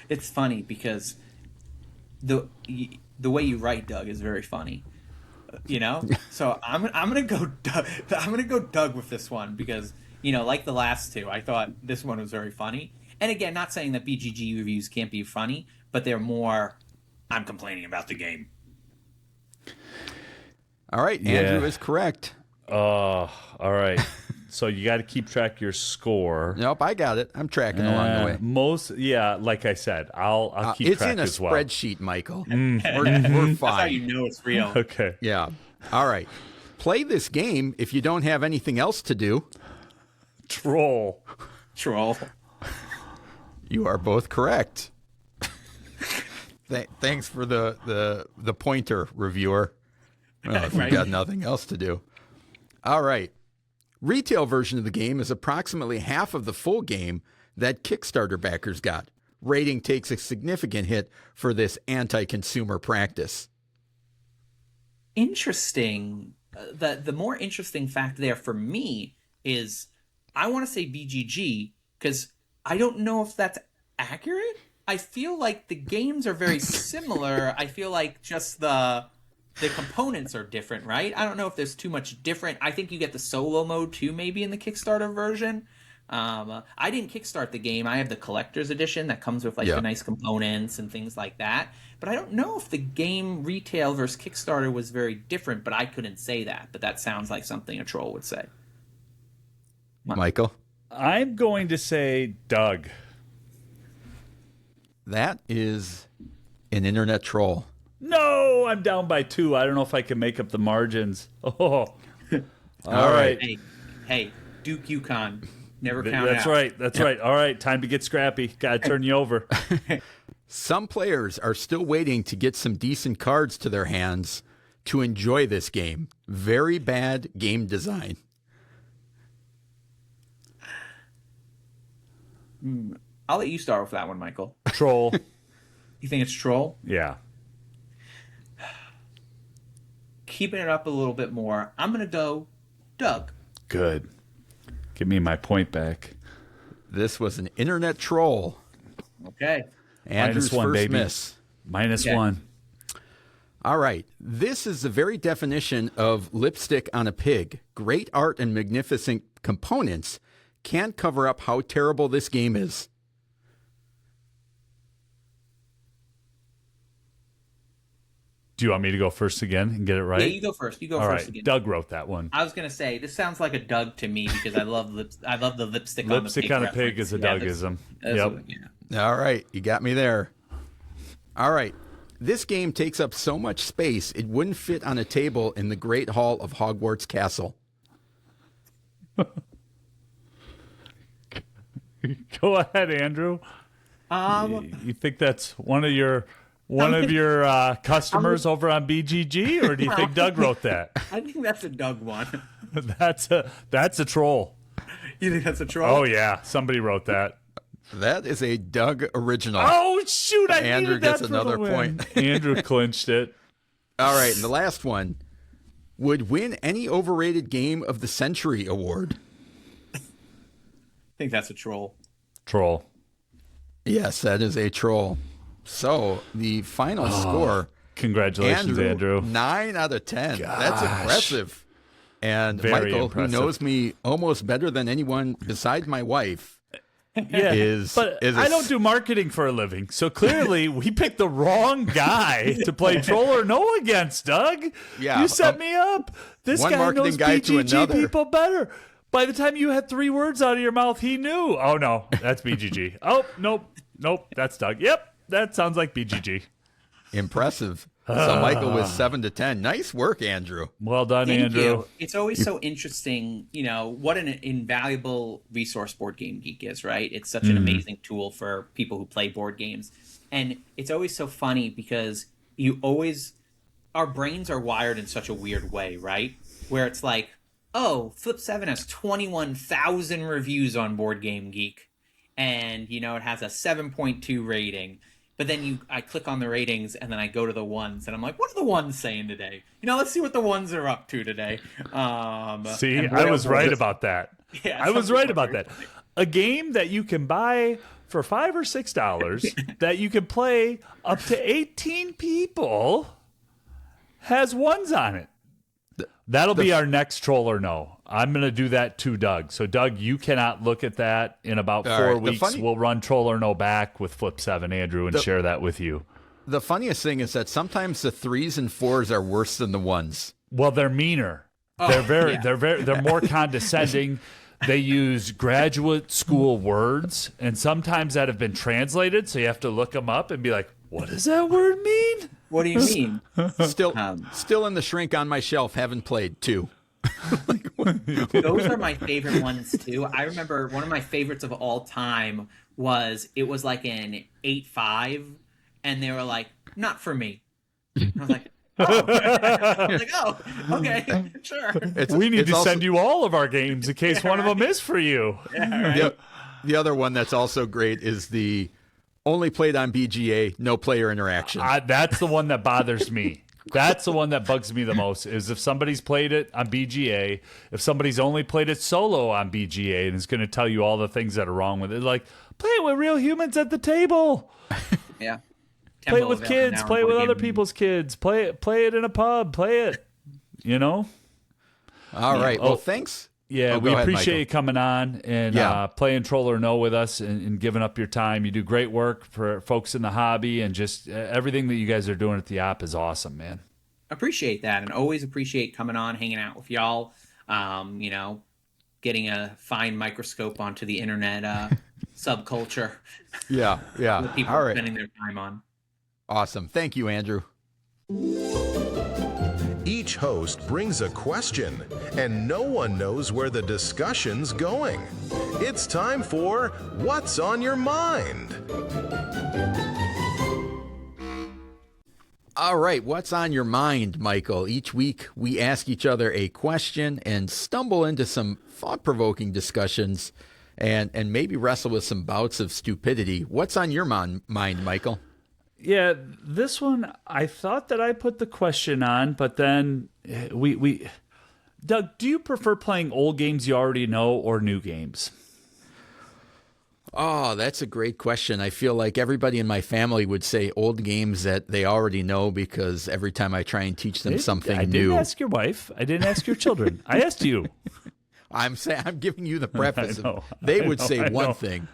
S4: It's funny because the way you write Doug is very funny. You know? So I'm gonna go Doug with this one because like the last two, I thought this one was very funny. And again, not saying that BGG reviews can't be funny, but they're more, I'm complaining about the game.
S2: All right, Andrew is correct.
S3: Oh, all right. So you got to keep track of your score.
S2: Nope, I got it. I'm tracking along the way.
S3: Like I said, I'll keep
S2: it's
S3: track
S2: in a
S3: as well.
S2: spreadsheet, Michael.
S3: Mm.
S2: We're
S4: That's how
S2: fine.
S4: you know it's real.
S3: Okay.
S2: Yeah. All right. Play this game if you don't have anything else to do.
S3: Troll.
S4: Troll.
S2: You are both correct. Thanks for the pointer, reviewer. Well, if you've got nothing else to do. All right. Retail version of the game is approximately half of the full game that Kickstarter backers got. Rating takes a significant hit for this anti-consumer practice.
S4: Interesting. The more interesting fact there for me is I want to say BGG because I don't know if that's accurate. I feel like the games are very similar. I feel like just the components are different, right? I don't know if there's too much different. I think you get the solo mode too, maybe in the Kickstarter version. I didn't kickstart the game. I have the collector's edition that comes with the nice components and things like that. But I don't know if the game retail versus Kickstarter was very different, but I couldn't say that. But that sounds like something a troll would say.
S2: Michael?
S3: I'm going to say Doug.
S2: That is an internet troll.
S3: No, I'm down by 2. I don't know if I can make up the margins. Oh. All right.
S4: Hey, Duke Yukon. Never count
S3: That's
S4: out.
S3: right. That's right. All right. Time to get scrappy. Got to turn you over.
S2: Some players are still waiting to get some decent cards to their hands to enjoy this game. Very bad game design.
S4: I'll let you start with that one, Michael.
S3: Troll.
S4: You think it's troll?
S3: Yeah.
S4: Keeping it up a little bit more, I'm going to go Doug.
S3: Good. Give me my point back.
S2: This was an internet troll.
S4: Okay.
S2: Andrew's
S3: -1,
S2: first
S3: baby.
S2: miss.
S3: -1.
S2: All right. This is the very definition of lipstick on a pig. Great art and magnificent components can't cover up how terrible this game is.
S3: Do you want me to go first again and get it right?
S4: Yeah, you go first. You go
S3: All
S4: first
S3: right.
S4: again.
S3: Doug wrote that one.
S4: I was going to say, this sounds like a Doug to me because I love the lipstick on the pig.
S3: Lipstick on a pig
S4: reference.
S3: is a Dougism.
S4: That's
S3: Yep.
S4: what- yeah.
S2: All right. You got me there. All right. This game takes up so much space, it wouldn't fit on a table in the Great Hall of Hogwarts Castle.
S3: Go ahead, Andrew. You think that's one of your customers over on BGG, or do you think Doug wrote that?
S4: I think that's a Doug one.
S3: That's a troll.
S4: You think that's a troll?
S3: Oh yeah, somebody wrote that.
S2: That is a Doug original.
S3: Oh shoot! I
S2: Andrew
S3: needed that
S2: gets
S3: for the
S2: another
S3: win.
S2: point.
S3: Andrew clinched it.
S2: All right. And the last one would win any overrated game of the century award.
S4: I think that's a troll.
S3: Troll.
S2: Yes, that is a troll. So the final score,
S3: Congratulations, Andrew.
S2: 9 out of 10. That's impressive. And
S3: Very
S2: Michael,
S3: impressive.
S2: who knows me almost better than anyone besides my wife,
S3: Yeah, but I don't do marketing for a living, so clearly we picked the wrong guy to play Troll or No against, Doug.
S2: Yeah,
S3: You set me up. This
S2: one
S3: guy
S2: marketing
S3: knows
S2: guy to
S3: BGG
S2: another.
S3: people better. By the time you had 3 words out of your mouth, he knew. Oh, no, that's BGG. Oh, nope, that's Doug. Yep, that sounds like BGG.
S2: impressive. So Michael was 7 to 10. Nice work, Andrew.
S3: Well done,
S4: Thank
S3: Andrew.
S4: you. It's always so interesting, what an invaluable resource Board Game Geek is, right? It's such an amazing tool for people who play board games. And it's always so funny because our brains are wired in such a weird way, right? Where it's like, oh, Flip 7 has 21,000 reviews on Board Game Geek. And, it has a 7.2 rating. But then I click on the ratings and then I go to the ones and I'm like, what are the ones saying today? Let's see what the ones are up to today.
S3: See,
S4: and boy,
S3: I
S4: oh
S3: was
S4: boy,
S3: right
S4: this-
S3: about that.
S4: Yeah,
S3: I was
S4: some
S3: right
S4: people
S3: about
S4: are
S3: that. A game that you can buy for $5 or $6 that you can play up to 18 people has ones on it. That'll be our next troll or no. I'm going to do that to Doug. So, Doug, you cannot look at that in about 4 weeks. We'll run troll or no back with Flip 7, Andrew, and share that with you.
S2: The funniest thing is that sometimes the 3s and 4s are worse than the 1s.
S3: Well, they're meaner. They're more condescending. They use graduate school words, and sometimes that have been translated, so you have to look them up and be like, what does that word mean?
S4: What do you mean?
S2: Still in the shrink on my shelf, haven't played, too.
S4: Those are my favorite ones, too. I remember one of my favorites of all time was like an 8.5, and they were like, not for me. And I was like, okay, sure.
S3: We need to send you all of our games in case one of them is for you.
S4: Yeah, right.
S2: The other one that's also great is the only played on BGA, no player interaction.
S3: That's the one that bothers me. That's the one that bugs me the most, is if somebody's played it on BGA, if somebody's only played it solo on BGA and is going to tell you all the things that are wrong with it. Like, play it with real humans at the table.
S4: Yeah.
S3: Play it with kids. Play it with other people's kids. Play it in a pub. Play it. You know?
S2: All right. Well, thanks.
S3: Yeah, we appreciate you coming on and playing Troll or No with us and giving up your time. You do great work for folks in the hobby, and just everything that you guys are doing at the app is awesome, man.
S4: Appreciate that, and always appreciate coming on, hanging out with y'all. Getting a fine microscope onto the internet subculture.
S2: Yeah.
S4: That people are spending their time on.
S2: Awesome. Thank you, Andrew.
S1: Each host brings a question, and no one knows where the discussion's going. It's time for What's on Your Mind?
S2: All right, what's on your mind, Michael? Each week we ask each other a question and stumble into some thought-provoking discussions and maybe wrestle with some bouts of stupidity. What's on your mind, Michael?
S3: Yeah, this one, I thought that I put the question on, but then we Doug, do you prefer playing old games you already know or new games?
S2: Oh, that's a great question. I feel like everybody in my family would say old games that they already know, because every time I try and teach them something new. I
S3: didn't ask your wife. I didn't ask your children. I asked you.
S2: I'm giving you the preface. They would say one thing.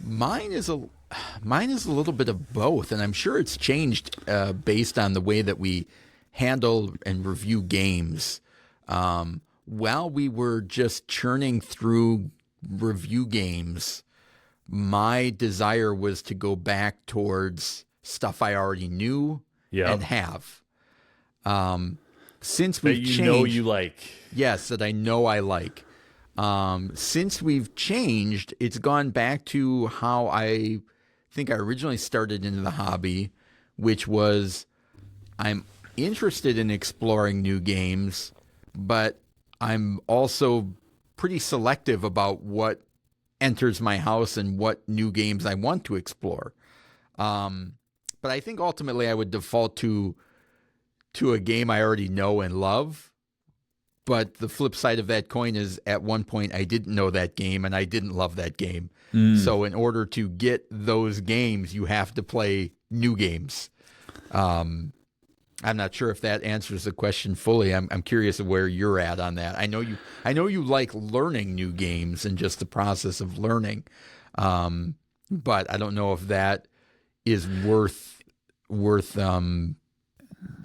S2: Mine is a little bit of both, and I'm sure it's changed based on the way that we handle and review games. While we were just churning through review games, my desire was to go back towards stuff I already knew and have. Since we've changed,
S3: you like.
S2: Yes, that I know I like. Since we've changed, it's gone back to how I think I originally started into the hobby, which was I'm interested in exploring new games, but I'm also pretty selective about what enters my house and what new games I want to explore. But I think ultimately I would default to a game I already know and love. But the flip side of that coin is at one point I didn't know that game and I didn't love that game. So in order to get those games, you have to play new games. I'm not sure if that answers the question fully. I'm curious of where you're at on that. I know you like learning new games and just the process of learning. But I don't know if that is worth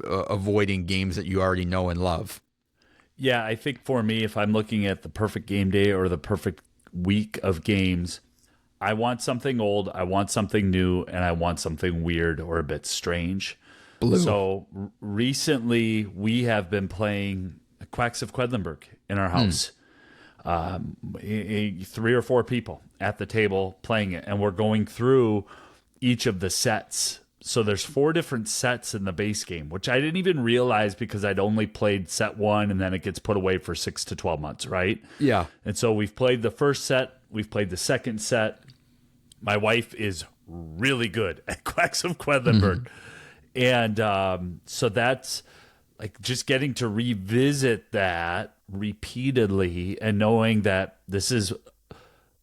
S2: avoiding games that you already know and love.
S3: Yeah, I think for me, if I'm looking at the perfect game day or the perfect week of games, I want something old, I want something new, and I want something weird or a bit strange.
S2: Blue.
S3: So recently, we have been playing Quacks of Quedlinburg in our house. 3 or 4 people at the table playing it, and we're going through each of the sets. So there's 4 different sets in the base game, which I didn't even realize because I'd only played set 1, and then it gets put away for 6 to 12 months, right?
S2: Yeah.
S3: And so we've played the first set, we've played the second set. My wife is really good at Quacks of Quedlinburg. And so that's like just getting to revisit that repeatedly and knowing that this is,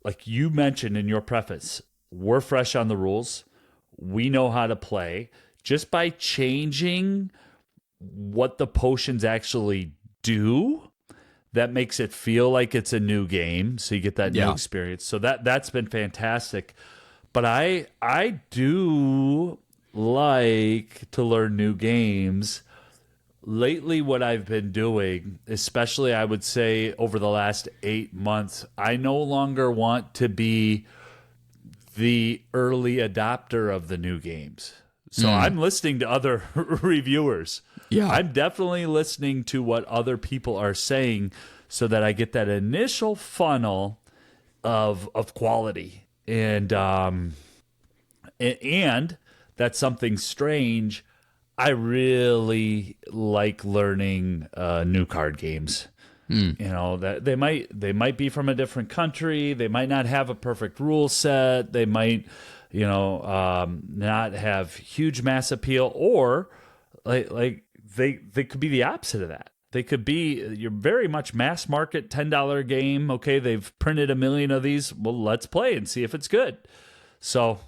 S3: like you mentioned in your preface, we're fresh on the rules. We know how to play. Just by changing what the potions actually do that makes it feel like it's a new game. So you get that new experience. So that's been fantastic. But I do like to learn new games. Lately, what I've been doing, especially I would say over the last 8 months, I no longer want to be the early adopter of the new games. So I'm listening to other reviewers.
S2: Yeah.
S3: I'm definitely listening to what other people are saying so that I get that initial funnel of quality. And that's something strange. I really like learning new card games. You know, that they might be from a different country. They might not have a perfect rule set. They might, not have huge mass appeal, or like they could be the opposite of that. They could be you're very much mass market $10 game. Okay, they've printed 1 million of these. Well, let's play and see if it's good. So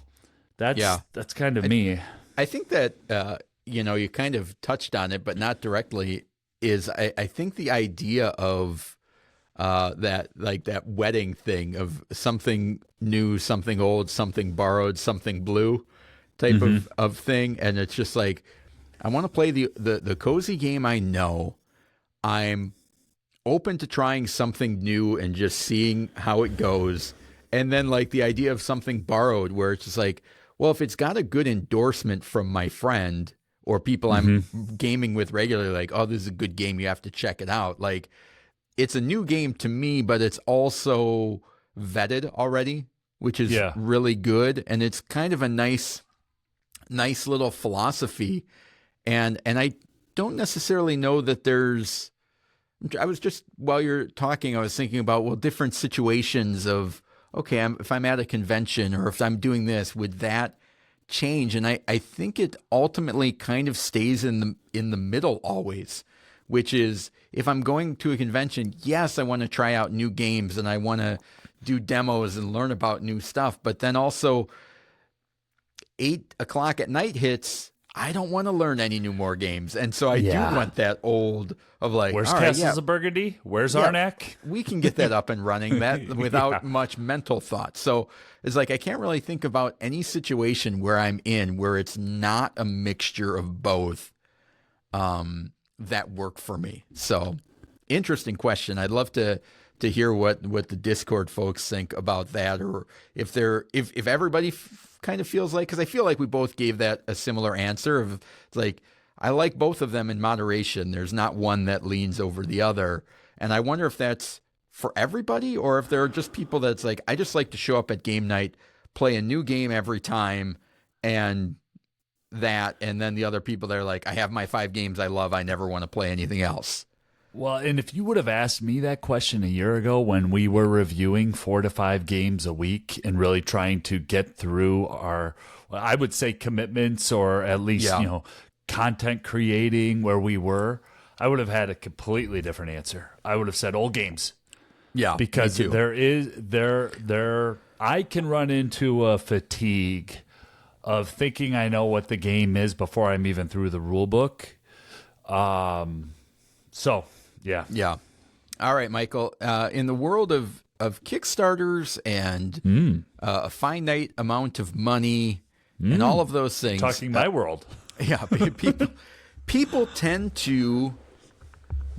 S3: that's kind of me.
S2: I think that you kind of touched on it, but not directly. Is I think the idea of that wedding thing of something new, something old, something borrowed, something blue type of thing, and it's just like I want to play the cozy game. I know I'm open to trying something new and just seeing how it goes, and then like the idea of something borrowed, where it's just like, well, if it's got a good endorsement from my friend or people I'm gaming with regularly, like, oh, this is a good game, you have to check it out. Like, it's a new game to me, but it's also vetted already, which is really good. And it's kind of a nice little philosophy. And I don't necessarily know that I was just, while you're talking, I was thinking about, well, different situations of, okay, if I'm at a convention or if I'm doing this, would that change? And I think it ultimately kind of stays in the middle always, which is if I'm going to a convention, yes, I want to try out new games and I want to do demos and learn about new stuff. But then also 8 o'clock at night hits, I don't want to learn any more games. And so I do want that old of like,
S3: where's
S2: all right,
S3: Castles of Burgundy? Where's Arnak?
S2: We can get that up and running that without much mental thought. So it's like, I can't really think about any situation where I'm in where it's not a mixture of both that work for me. So interesting question. I'd love to hear what the Discord folks think about that, or if everybody kind of feels like, because I feel like we both gave that a similar answer of like, I like both of them in moderation. There's not one that leans over the other. And I wonder if that's for everybody, or if there are just people that's like, I just like to show up at game night, play a new game every time, and then the other people that are like, I have my 5 games I love, I never want to play anything else.
S3: Well, and if you would have asked me that question a year ago when we were reviewing 4 to 5 games a week and really trying to get through our, I would say, commitments, or at least, content creating where we were, I would have had a completely different answer. I would have said old games.
S2: Yeah,
S3: because I can run into a fatigue of thinking I know what the game is before I'm even through the rule book. So, yeah.
S2: Yeah. All right, Michael. In the world of Kickstarters and a finite amount of money and all of those things.
S3: Talking my world.
S2: Yeah. People tend to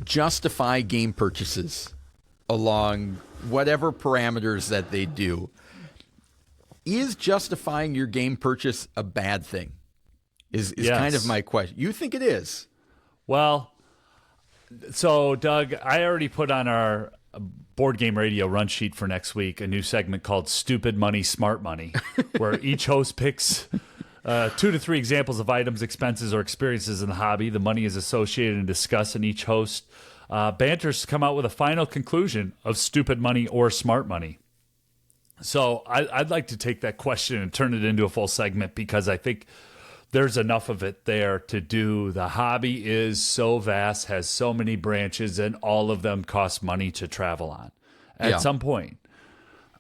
S2: justify game purchases along whatever parameters that they do. Is justifying your game purchase a bad thing? Is
S3: Yes.
S2: kind of my question. You think it is?
S3: Well, so Doug, I already put on our board game radio run sheet for next week a new segment called Stupid Money, Smart Money, where each host picks 2 to 3 examples of items, expenses, or experiences in the hobby. The money is associated and discussed, and each host banters to come out with a final conclusion of stupid money or smart money. So I'd like to take that question and turn it into a full segment, because I think there's enough of it there to do. The hobby is so vast, has so many branches, and all of them cost money to travel on at some point.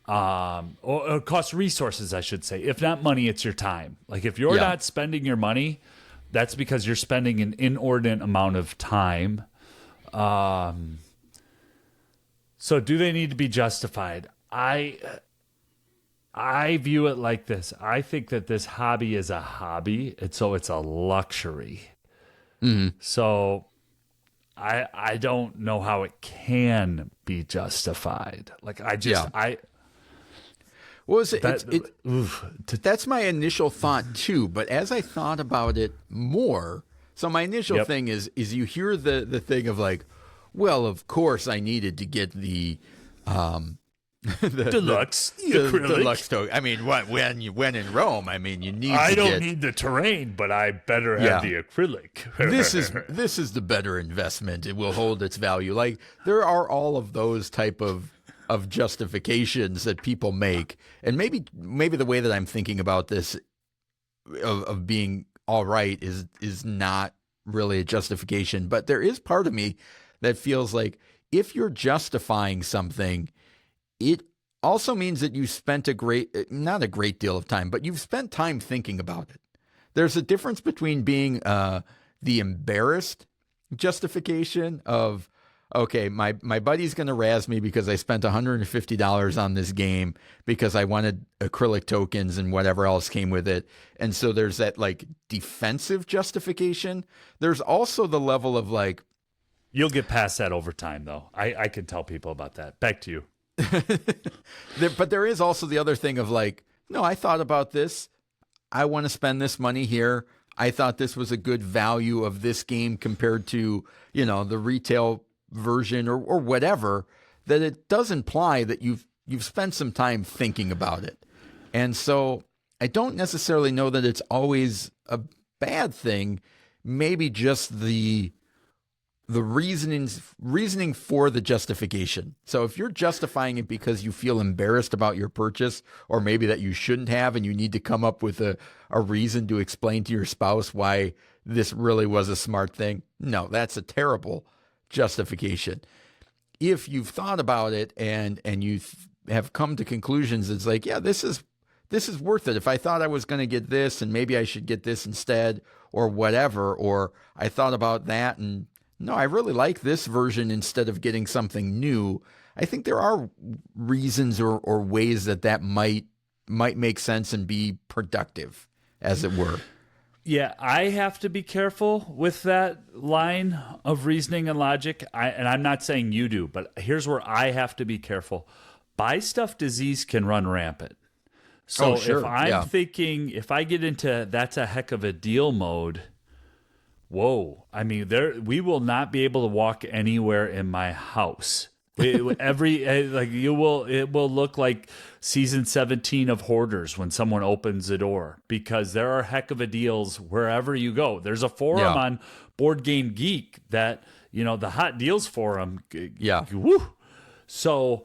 S3: Or cost resources, I should say. If not money, it's your time. Like if you're not spending your money, that's because you're spending an inordinate amount of time. So do they need to be justified? I view it like this. I think that this hobby is a hobby, and so it's a luxury. So I don't know how it can be justified. Like
S2: What was it? That's my initial thought too. But as I thought about it more, so my initial thing is you hear the thing of like, well, of course I needed to get the
S3: deluxe, acrylic.
S2: Deluxe token. I mean, when in Rome, I mean, you need.
S3: I don't need the terrain, but I better have the acrylic.
S2: This is the better investment. It will hold its value. Like there are all of those type of justifications that people make, and maybe the way that I'm thinking about this of being all right is not really a justification, but there is part of me that feels like if you're justifying something, it also means that you spent not a great deal of time, but you've spent time thinking about it. There's a difference between being the embarrassed justification of, okay, my buddy's going to razz me because I spent $150 on this game because I wanted acrylic tokens and whatever else came with it. And so there's that like defensive justification. There's also the level of like,
S3: you'll get past that over time, though. I can tell people about that. Back to you.
S2: But there is also the other thing of like, no, I thought about this. I want to spend this money here. I thought this was a good value of this game compared to, the retail version or whatever, that it does imply that you've spent some time thinking about it. And so I don't necessarily know that it's always a bad thing. Maybe just the reasoning for the justification. So if you're justifying it because you feel embarrassed about your purchase, or maybe that you shouldn't have, and you need to come up with a reason to explain to your spouse why this really was a smart thing, no, that's a terrible justification. If you've thought about it and you have come to conclusions, it's like, yeah, this is worth it. If I thought I was going to get this and maybe I should get this instead or whatever, or I thought about that and no, I really like this version instead of getting something new. I think there are reasons or ways that might make sense and be productive, as it were.
S3: Yeah, I have to be careful with that line of reasoning and logic. And I'm not saying you do, but here's where I have to be careful. Buy stuff disease can run rampant. So if I'm thinking, if I get into that's a heck of a deal mode, whoa, I mean, we will not be able to walk anywhere in my house. It will look like season 17 of Hoarders when someone opens the door, because there are heck of a deals wherever you go. There's a forum on Board Game Geek that, the hot deals forum.
S2: Yeah.
S3: Woo. So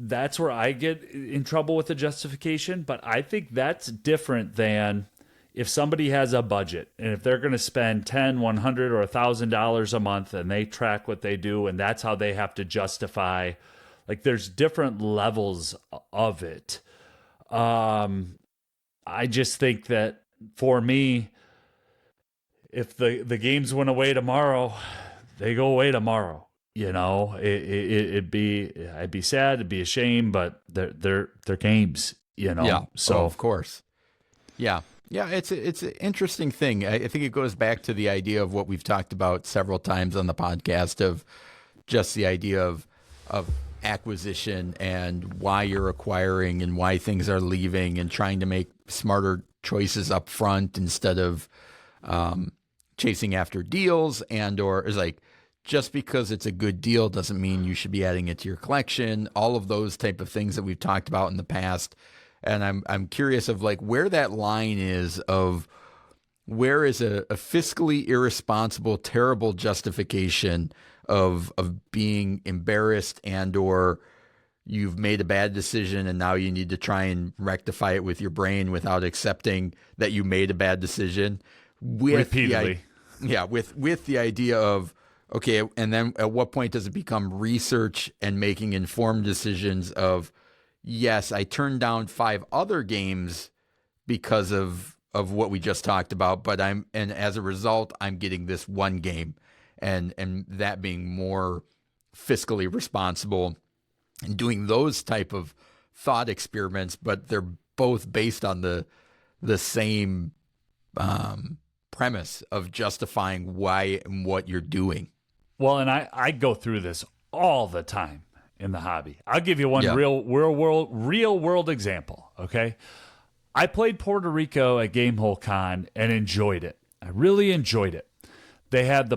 S3: that's where I get in trouble with the justification. But I think that's different than if somebody has a budget and if they're going to spend $10, $100, or $1,000 a month and they track what they do and that's how they have to justify, like there's different levels of it. I just think that for me, if the games went away tomorrow, they go away tomorrow. I'd be sad, it'd be a shame, but they're games,
S2: Yeah.
S3: So
S2: of course. Yeah. Yeah, it's an interesting thing. I think it goes back to the idea of what we've talked about several times on the podcast of just the idea of acquisition and why you're acquiring and why things are leaving and trying to make smarter choices up front instead of chasing after deals or is like, just because it's a good deal doesn't mean you should be adding it to your collection. All of those type of things that we've talked about in the past. And I'm curious of like where that line is of where is a fiscally irresponsible, terrible justification of being embarrassed and or you've made a bad decision and now you need to try and rectify it with your brain without accepting that you made a bad decision.
S3: Repeatedly.
S2: With the idea of, okay, and then at what point does it become research and making informed decisions of, yes, I turned down 5 other games because of of what we just talked about, but and as a result, I'm getting this one game, and that being more fiscally responsible and doing those type of thought experiments, but they're both based on the same premise of justifying why and what you're doing.
S3: Well, and I go through this all the time in the hobby. I'll give you one
S2: Yeah.
S3: real world example. Okay, I played Puerto Rico at Gamehole Con and enjoyed it. I really enjoyed it. They had the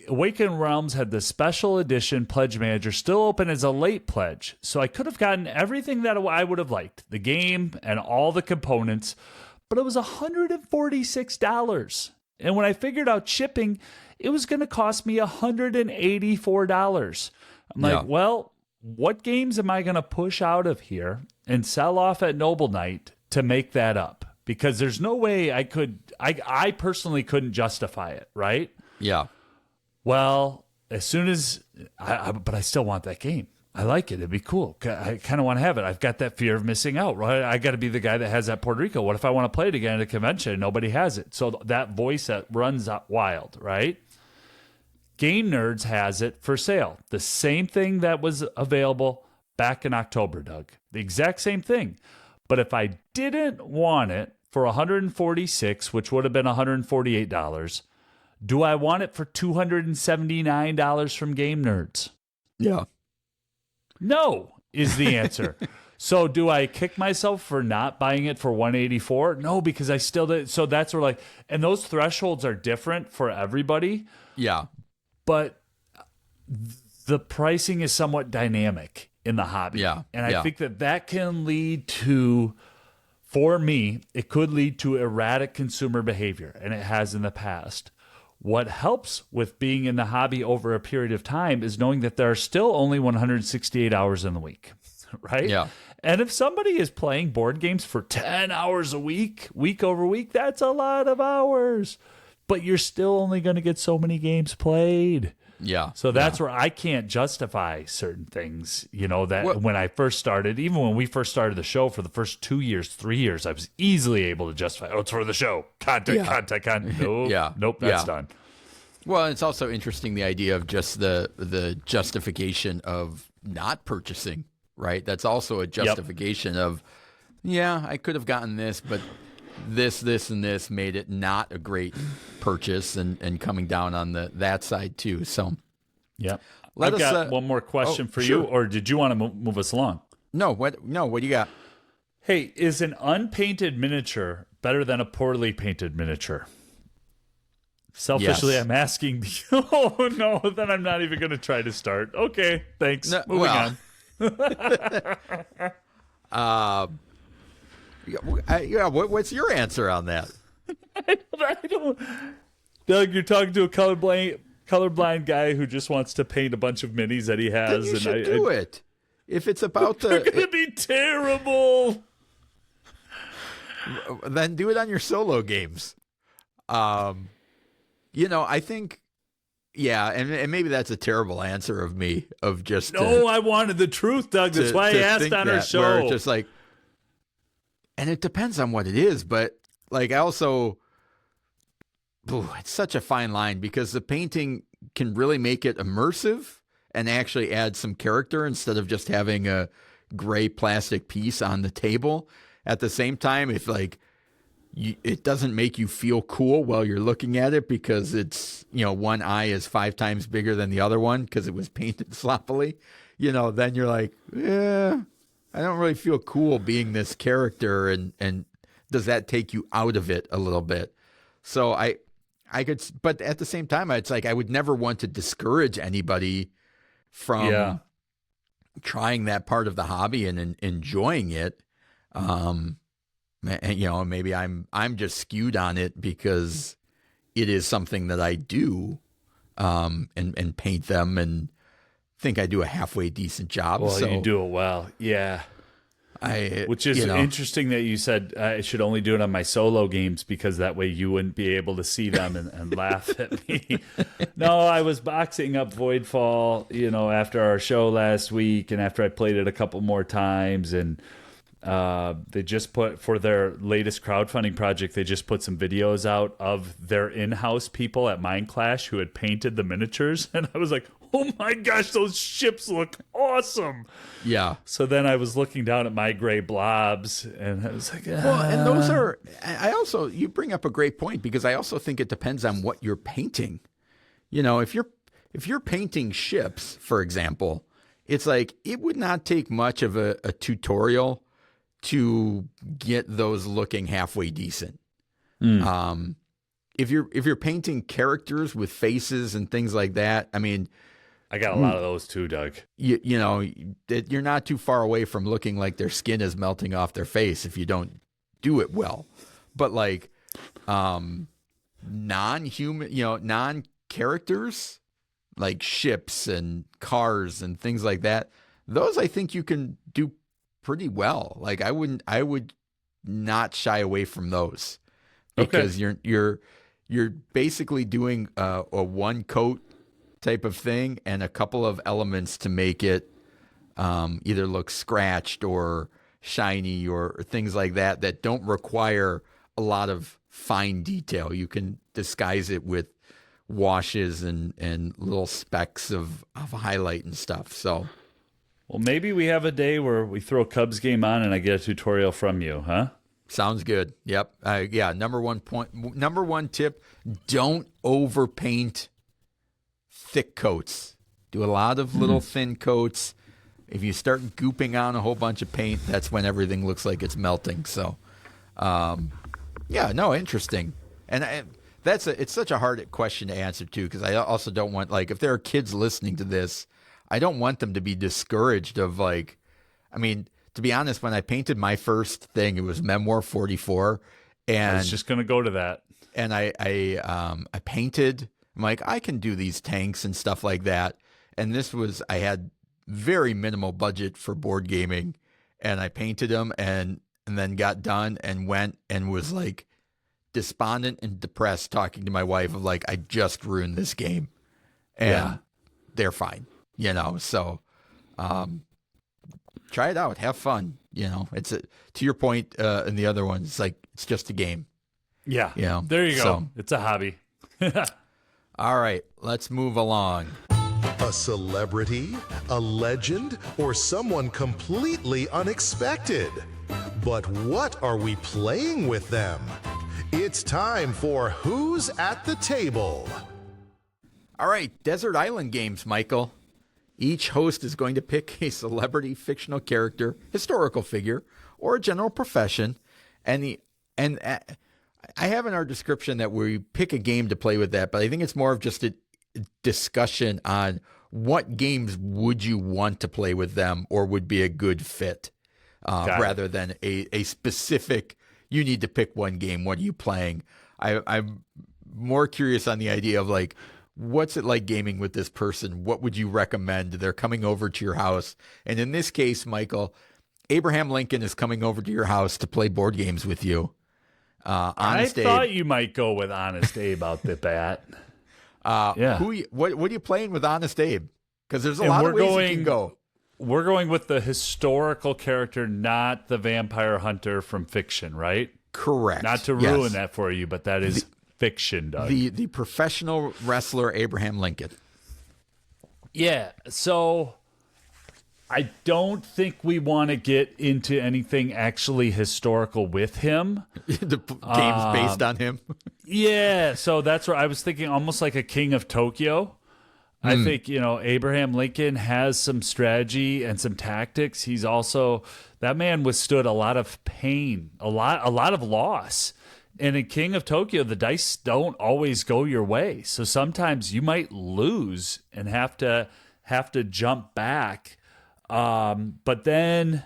S3: Awakened Realms had the special edition Pledge Manager still open as a late pledge. So I could have gotten everything that I would have liked, the game and all the components, but it was $146. And when I figured out shipping, it was going to cost me $184. I'm like,
S2: Yeah.
S3: well, what games am I going to push out of here and sell off at Noble Knight to make that up? Because there's no way I personally couldn't justify it, right?
S2: Yeah.
S3: Well, as soon as, but I still want that game. I like it. It'd be cool. I kind of want to have it. I've got that fear of missing out, right? I got to be the guy that has that Puerto Rico. What if I want to play it again at a convention and nobody has it? So that voice that runs out wild, right? Game Nerds has it for sale. The same thing that was available back in October, Doug. The exact same thing. But if I didn't want it for $146, which would have been $148, do I want it for $279 from Game Nerds?
S2: Yeah.
S3: No, is the answer. So do I kick myself for not buying it for $184? No, because I still did. So that's where and those thresholds are different for everybody,
S2: Yeah.
S3: but the pricing is somewhat dynamic in the hobby.
S2: Yeah,
S3: And I
S2: yeah.
S3: think that can lead to, for me, it could lead to erratic consumer behavior, and it has in the past. What helps with being in the hobby over a period of time is knowing that there are still only 168 hours in the week, right?
S2: Yeah.
S3: And if somebody is playing board games for 10 hours a week, week over week, that's a lot of hours. But you're still only going to get so many games played.
S2: Yeah.
S3: So that's where I can't justify certain things, that
S2: Well-
S3: when I first started, even when we first started the show for the first 2 years, 3 years, I was easily able to justify, it's for the show. Content. Nope.
S2: Yeah.
S3: Nope, that's
S2: Yeah.
S3: done.
S2: Well, it's also interesting the idea of just the justification of not purchasing, right? That's also a justification of, yeah, I could have gotten this, but this, and this made it not a great purchase, and coming down on that side too. So,
S3: Yep.
S2: Let
S3: I've
S2: us,
S3: got one more question for
S2: sure.
S3: you, or did you want to move us along?
S2: what do you got?
S3: Hey, is an unpainted miniature better than a poorly painted miniature? Selfishly,
S2: Yes.
S3: I'm asking. Oh, no, then I'm not even going to try to start. Okay, thanks.
S2: No,
S3: Moving
S2: well.
S3: on.
S2: What's your answer on that?
S3: I don't. Doug, you're talking to a colorblind guy who just wants to paint a bunch of minis that he
S2: Then
S3: has.
S2: you should do it. If it's about
S3: They're going to be terrible.
S2: then do it on your solo games. I think, yeah, and maybe that's a terrible answer of me of just
S3: No, I wanted the truth, Doug. That's why I asked
S2: think
S3: on our
S2: that,
S3: show.
S2: where it's just like, and it depends on what it is, but I also, it's such a fine line because the painting can really make it immersive and actually add some character instead of just having a gray plastic piece on the table. At the same time, if it doesn't make you feel cool while you're looking at it because it's, one eye is 5 times bigger than the other one because it was painted sloppily, then you're like, yeah, I don't really feel cool being this character. And does that take you out of it a little bit? So I could, but at the same time, it's like, I would never want to discourage anybody from trying that part of the hobby and enjoying it. And, maybe I'm just skewed on it because it is something that I do, and paint them and think I do a halfway decent job.
S3: Well,
S2: so
S3: you do it well. Yeah. Which is
S2: you know.
S3: interesting that you said I should only do it on my solo games because that way you wouldn't be able to see them and laugh at me. No, I was boxing up Voidfall, after our show last week and after I played it a couple more times. And They just put, for their latest crowdfunding project, they just put some videos out of their in-house people at Mind Clash who had painted the miniatures. And I was like, oh my gosh, those ships look awesome.
S2: Yeah.
S3: So then I was looking down at my gray blobs and I was like,
S2: Well, and those are, I also, you bring up a great point, because I also think it depends on what you're painting. You know, if you're painting ships, for example, it's like, it would not take much of a tutorial to get those looking halfway decent. If you're painting characters with faces and things like that, I mean,
S3: I got a lot of those too, Doug.
S2: you know, you're not too far away from looking like their skin is melting off their face if you don't do it well. But like non-human, non-characters like ships and cars and things like that, those I think you can do pretty well. Like I would not shy away from those, because you're basically doing a one coat type of thing and a couple of elements to make it either look scratched or shiny or things like that don't require a lot of fine detail. You can disguise it with washes and little specks of highlight and stuff. So,
S3: well, maybe we have a day where we throw Cubs game on and I get a tutorial from you, huh?
S2: sounds good. Yep. Yeah. Number one tip: don't overpaint thick coats. Do a lot of little thin coats. If you start gooping on a whole bunch of paint, that's when everything looks like it's melting. So, yeah, no, interesting. And it's such a hard question to answer too, because I also don't want, like, if there are kids listening to this, I don't want them to be discouraged of, like, I mean, to be honest, when I painted my first thing, it was Memoir 44, and
S3: I was just gonna go to that.
S2: And I painted. I'm like, I can do these tanks and stuff like that. And I had very minimal budget for board gaming, and I painted them and then got done and went and was like despondent and depressed, talking to my wife of like, I just ruined this game, and they're fine, so try it out, have fun. It's to your point in the other one, it's like, it's just a game.
S3: Yeah. There you go.
S2: So,
S3: it's a hobby.
S2: All right, let's move along.
S1: A celebrity, a legend, or someone completely unexpected. But what are we playing with them? It's time for Who's at the Table?
S2: All right, Desert Island Games, Michael. Each host is going to pick a celebrity, fictional character, historical figure, or a general profession, and I have in our description that we pick a game to play with that, but I think it's more of just a discussion on what games would you want to play with them or would be a good fit, rather than a specific, you need to pick one game. What are you playing? I'm more curious on the idea of like, what's it like gaming with this person? What would you recommend? They're coming over to your house. And in this case, Michael, Abraham Lincoln is coming over to your house to play board games with you. Honest Abe.
S3: Thought you might go with Honest Abe out the bat.
S2: Yeah. What are you playing with Honest Abe? Because there's a lot of ways you can go.
S3: We're going with the historical character, not the vampire hunter from fiction, right?
S2: Correct.
S3: Not to ruin that for you, but that is fiction, Doug.
S2: The professional wrestler Abraham Lincoln.
S3: Yeah. So I don't think we want to get into anything actually historical with him.
S2: The game's based on him.
S3: Yeah, so that's where I was thinking, almost like a King of Tokyo. I think, Abraham Lincoln has some strategy and some tactics. He's also, that man withstood a lot of pain, a lot of loss. And in King of Tokyo, the dice don't always go your way. So sometimes you might lose and have to jump back. But then,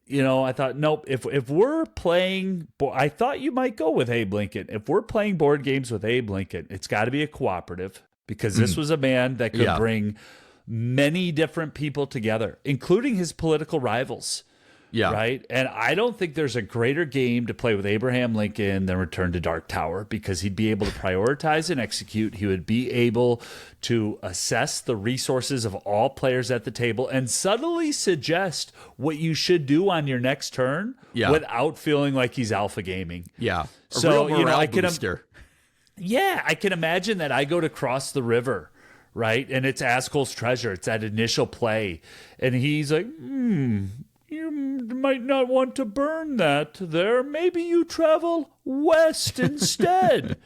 S3: I thought, nope, if we're playing, I thought you might go with Abe Lincoln. If we're playing board games with Abe Lincoln, it's got to be a cooperative, because this was a man that could bring many different people together, including his political rivals.
S2: Yeah.
S3: Right. And I don't think there's a greater game to play with Abraham Lincoln than Return to Dark Tower, because he'd be able to prioritize and execute. He would be able to assess the resources of all players at the table and subtly suggest what you should do on your next turn without feeling like he's alpha gaming.
S2: Yeah. A
S3: So,
S2: real
S3: you know,
S2: morale
S3: I can
S2: booster.
S3: Yeah, I can imagine that I go to cross the river, right? And it's Askel's treasure. It's that initial play. And he's like, you might not want to burn that there. Maybe you travel west instead.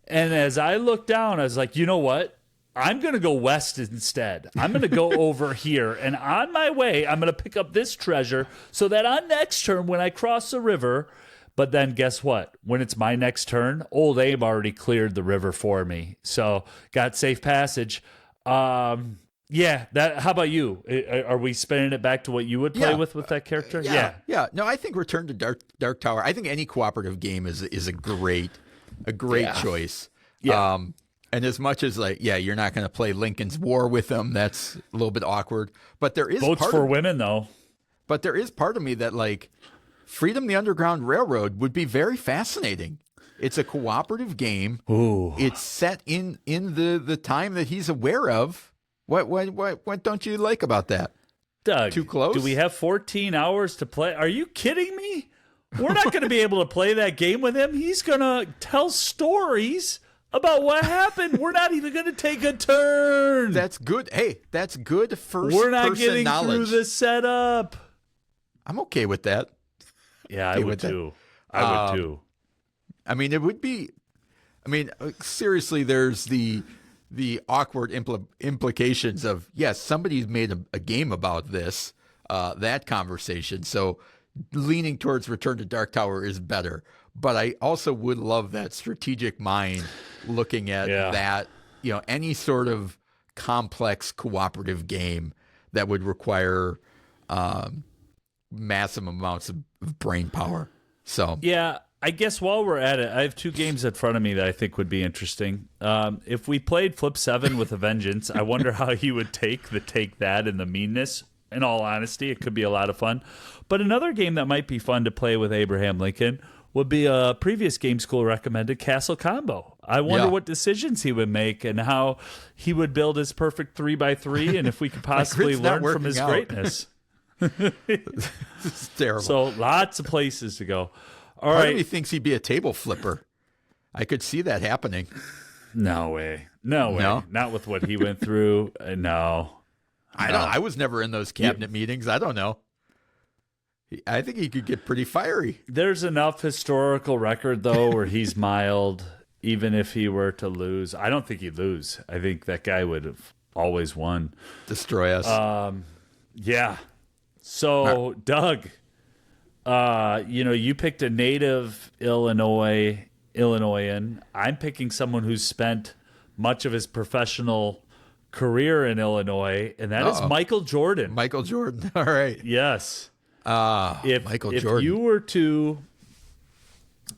S3: And as I looked down, I was like, you know what? I'm going to go west instead. I'm going to go over here. And on my way, I'm going to pick up this treasure so that on next turn, when I cross the river, but then guess what? When it's my next turn, old Abe already cleared the river for me. So got safe passage. Yeah, how about you? Are we spinning it back to what you would play with that character?
S2: Yeah. No, I think Return to Dark Tower. I think any cooperative game is a great choice.
S3: Yeah.
S2: And as much as you're not going to play Lincoln's War with them, that's a little bit awkward. But there is
S3: votes for women though.
S2: But there is part of me that Freedom the Underground Railroad would be very fascinating. It's a cooperative game.
S3: Ooh.
S2: It's set in the time that he's aware of. What don't you like about that?
S3: Doug,
S2: too close?
S3: Do we have 14 hours to play? Are you kidding me? We're not going to be able to play that game with him. He's going to tell stories about what happened. We're not even going to take a turn.
S2: That's good. Hey, that's good first
S3: We're not
S2: person
S3: getting
S2: knowledge.
S3: through the setup.
S2: I'm okay with that.
S3: Yeah, I would too. I would too.
S2: I mean, it would be. I mean, seriously, there's the awkward implications of, yes, somebody's made a game about this, that conversation. So leaning towards Return to Dark Tower is better. But I also would love that strategic mind looking at that, any sort of complex cooperative game that would require massive amounts of brain power. So
S3: yeah, I guess while we're at it, I have two games in front of me that I think would be interesting. If we played Flip 7 with a Vengeance, I wonder how he would take that and the meanness. In all honesty, it could be a lot of fun. But another game that might be fun to play with Abraham Lincoln would be a previous Game School recommended Castle Combo. I wonder what decisions he would make and how he would build his perfect 3x3 and if we could possibly learn from his greatness.
S2: It's terrible.
S3: So lots of places to go. All
S2: Part
S3: right.
S2: of me thinks he'd be a table flipper. I could see that happening.
S3: No way. No? Not with what he went through. No.
S2: I was never in those cabinet meetings. I don't know. I think he could get pretty fiery.
S3: There's enough historical record, though, where he's mild, even if he were to lose. I don't think he'd lose. I think that guy would have always won.
S2: Destroy us.
S3: Yeah. So, Doug, you picked a native Illinoisan. I'm picking someone who's spent much of his professional career in Illinois, and that is Michael Jordan.
S2: Michael Jordan. All right.
S3: Yes.
S2: Michael Jordan.
S3: If you were to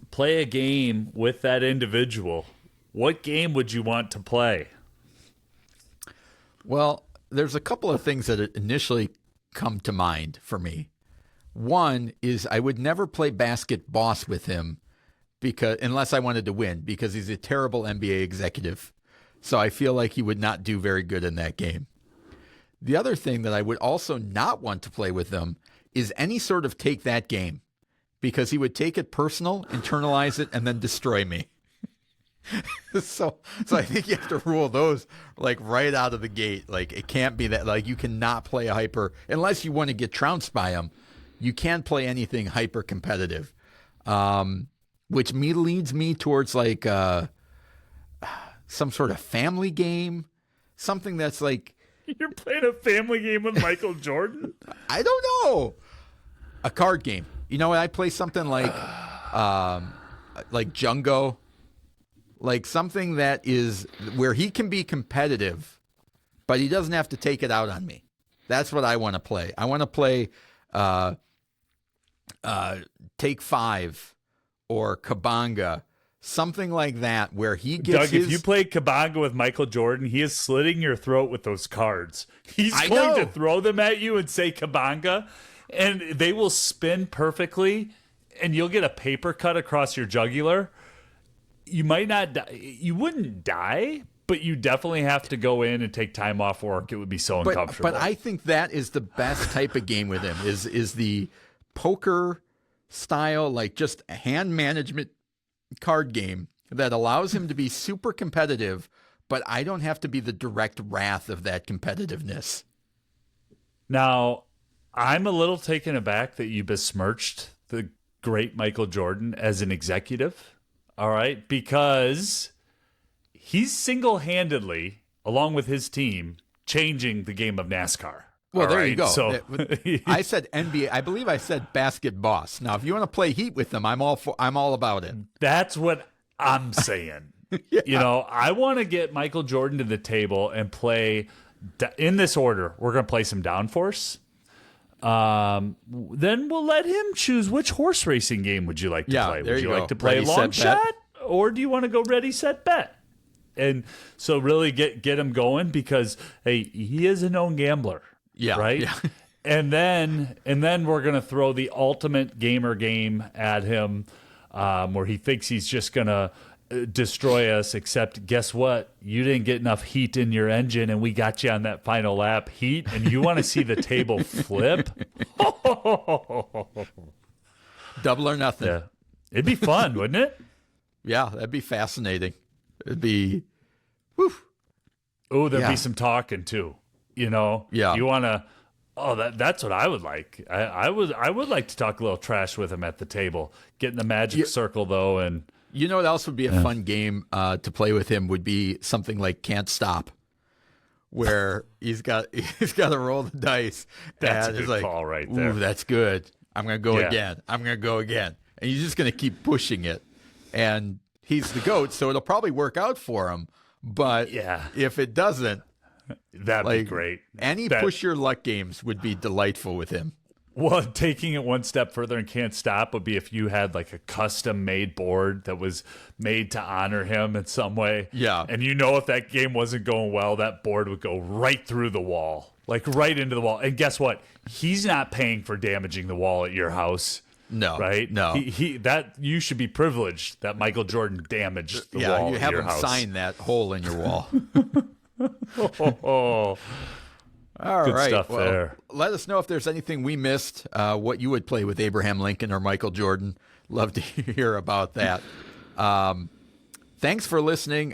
S3: play a game with that individual, what game would you want to play?
S2: Well, there's a couple of things that initially come to mind for me. One is I would never play Basket Boss with him unless I wanted to win, because he's a terrible NBA executive. So I feel like he would not do very good in that game. The other thing that I would also not want to play with him is any sort of take that game, because he would take it personal, internalize it, and then destroy me. So I think you have to rule those right out of the gate. It can't be that you cannot play a hyper unless you want to get trounced by him. You can't play anything hyper competitive, which leads me towards some sort of family game, something that's
S3: You're playing a family game with Michael Jordan?
S2: I don't know. A card game. I play something like Jungo. Something that is where he can be competitive, but he doesn't have to take it out on me. That's what I want to play. I want to play Take 5 or Kabanga, something like that, where he gets
S3: Doug, if you play Kabanga with Michael Jordan, he is slitting your throat with those cards. He's going to throw them at you and say Kabanga, and they will spin perfectly, and you'll get a paper cut across your jugular. You might not die. You wouldn't die, but you definitely have to go in and take time off work. It would be so uncomfortable.
S2: But I think that is the best type of game with him is the poker style, like just a hand management card game that allows him to be super competitive, but I don't have to be the direct wrath of that competitiveness.
S3: Now, I'm a little taken aback that you besmirched the great Michael Jordan as an executive, all right? Because he's single-handedly, along with his team, changing the game of NASCAR.
S2: Well,
S3: all
S2: there
S3: right?
S2: you go.
S3: So,
S2: I said NBA. I believe I said basket boss. Now, if you want to play Heat with them, I'm all about it.
S3: that's what I'm saying.
S2: Yeah.
S3: You know, I want to get Michael Jordan to the table and play in this order. We're going to play some downforce. Then we'll let him choose which horse racing game would you like to play.
S2: There
S3: Would you
S2: go.
S3: like to play
S2: Ready,
S3: long
S2: set, bet.
S3: shot, or do you want to go ready, set, bet? And so really get him going, because hey, he is a known gambler.
S2: Yeah,
S3: Right.
S2: yeah.
S3: And then we're gonna throw the ultimate gamer game at him, where he thinks he's just gonna destroy us. Except guess what? You didn't get enough heat in your engine, and we got you on that final lap heat. And you want to see the table flip?
S2: Double or nothing.
S3: Yeah, it'd be fun, wouldn't it?
S2: Yeah, that'd be fascinating. It'd be, whew.
S3: Oh, there'd
S2: Yeah.
S3: be some talking too. You know,
S2: Yeah.
S3: You want to? Oh, that's what I would like. I would like to talk a little trash with him at the table. Get in the magic circle though, and
S2: You know what else would be a fun game to play with him would be something like Can't Stop, where he's got to roll the dice.
S3: That's
S2: and
S3: a
S2: it's
S3: good
S2: like,
S3: call right
S2: ooh,
S3: there.
S2: that's good. I'm gonna go
S3: Yeah.
S2: again. I'm gonna go again, and he's just gonna keep pushing it. And he's the GOAT, so it'll probably work out for him. But
S3: Yeah.
S2: if it doesn't,
S3: that'd
S2: like
S3: be great.
S2: any push your luck games would be delightful with him.
S3: Well, taking it one step further and Can't Stop would be if you had like a custom made board that was made to honor him in some way.
S2: Yeah.
S3: And you know, if that game wasn't going well, that board would go right through the wall, like right into the wall. And guess what? He's not paying for damaging the wall at your house.
S2: No,
S3: Right?
S2: no.
S3: He that you should be privileged that Michael Jordan damaged the wall
S2: You
S3: at
S2: have
S3: your
S2: him
S3: house.
S2: sign that hole in your wall.
S3: Oh,
S2: All
S3: Good
S2: right.
S3: stuff
S2: Well,
S3: there.
S2: let us know if there's anything we missed, what you would play with Abraham Lincoln or Michael Jordan. Love to hear about that. Thanks for listening.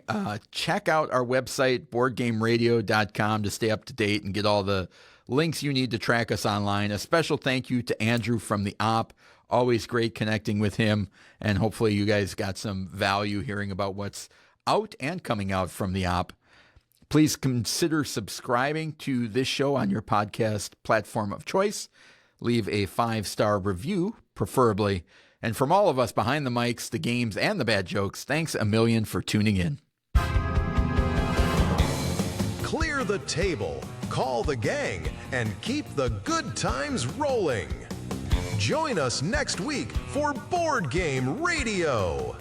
S2: Check out our website, boardgameradio.com, to stay up to date and get all the links you need to track us online. A special thank you to Andrew from the Op. Always great connecting with him. And hopefully you guys got some value hearing about what's out and coming out from the Op. Please consider subscribing to this show on your podcast platform of choice. Leave a 5-star review, preferably. And from all of us behind the mics, the games, and the bad jokes, thanks a million for tuning in.
S1: Clear the table, call the gang, and keep the good times rolling. Join us next week for Board Game Radio.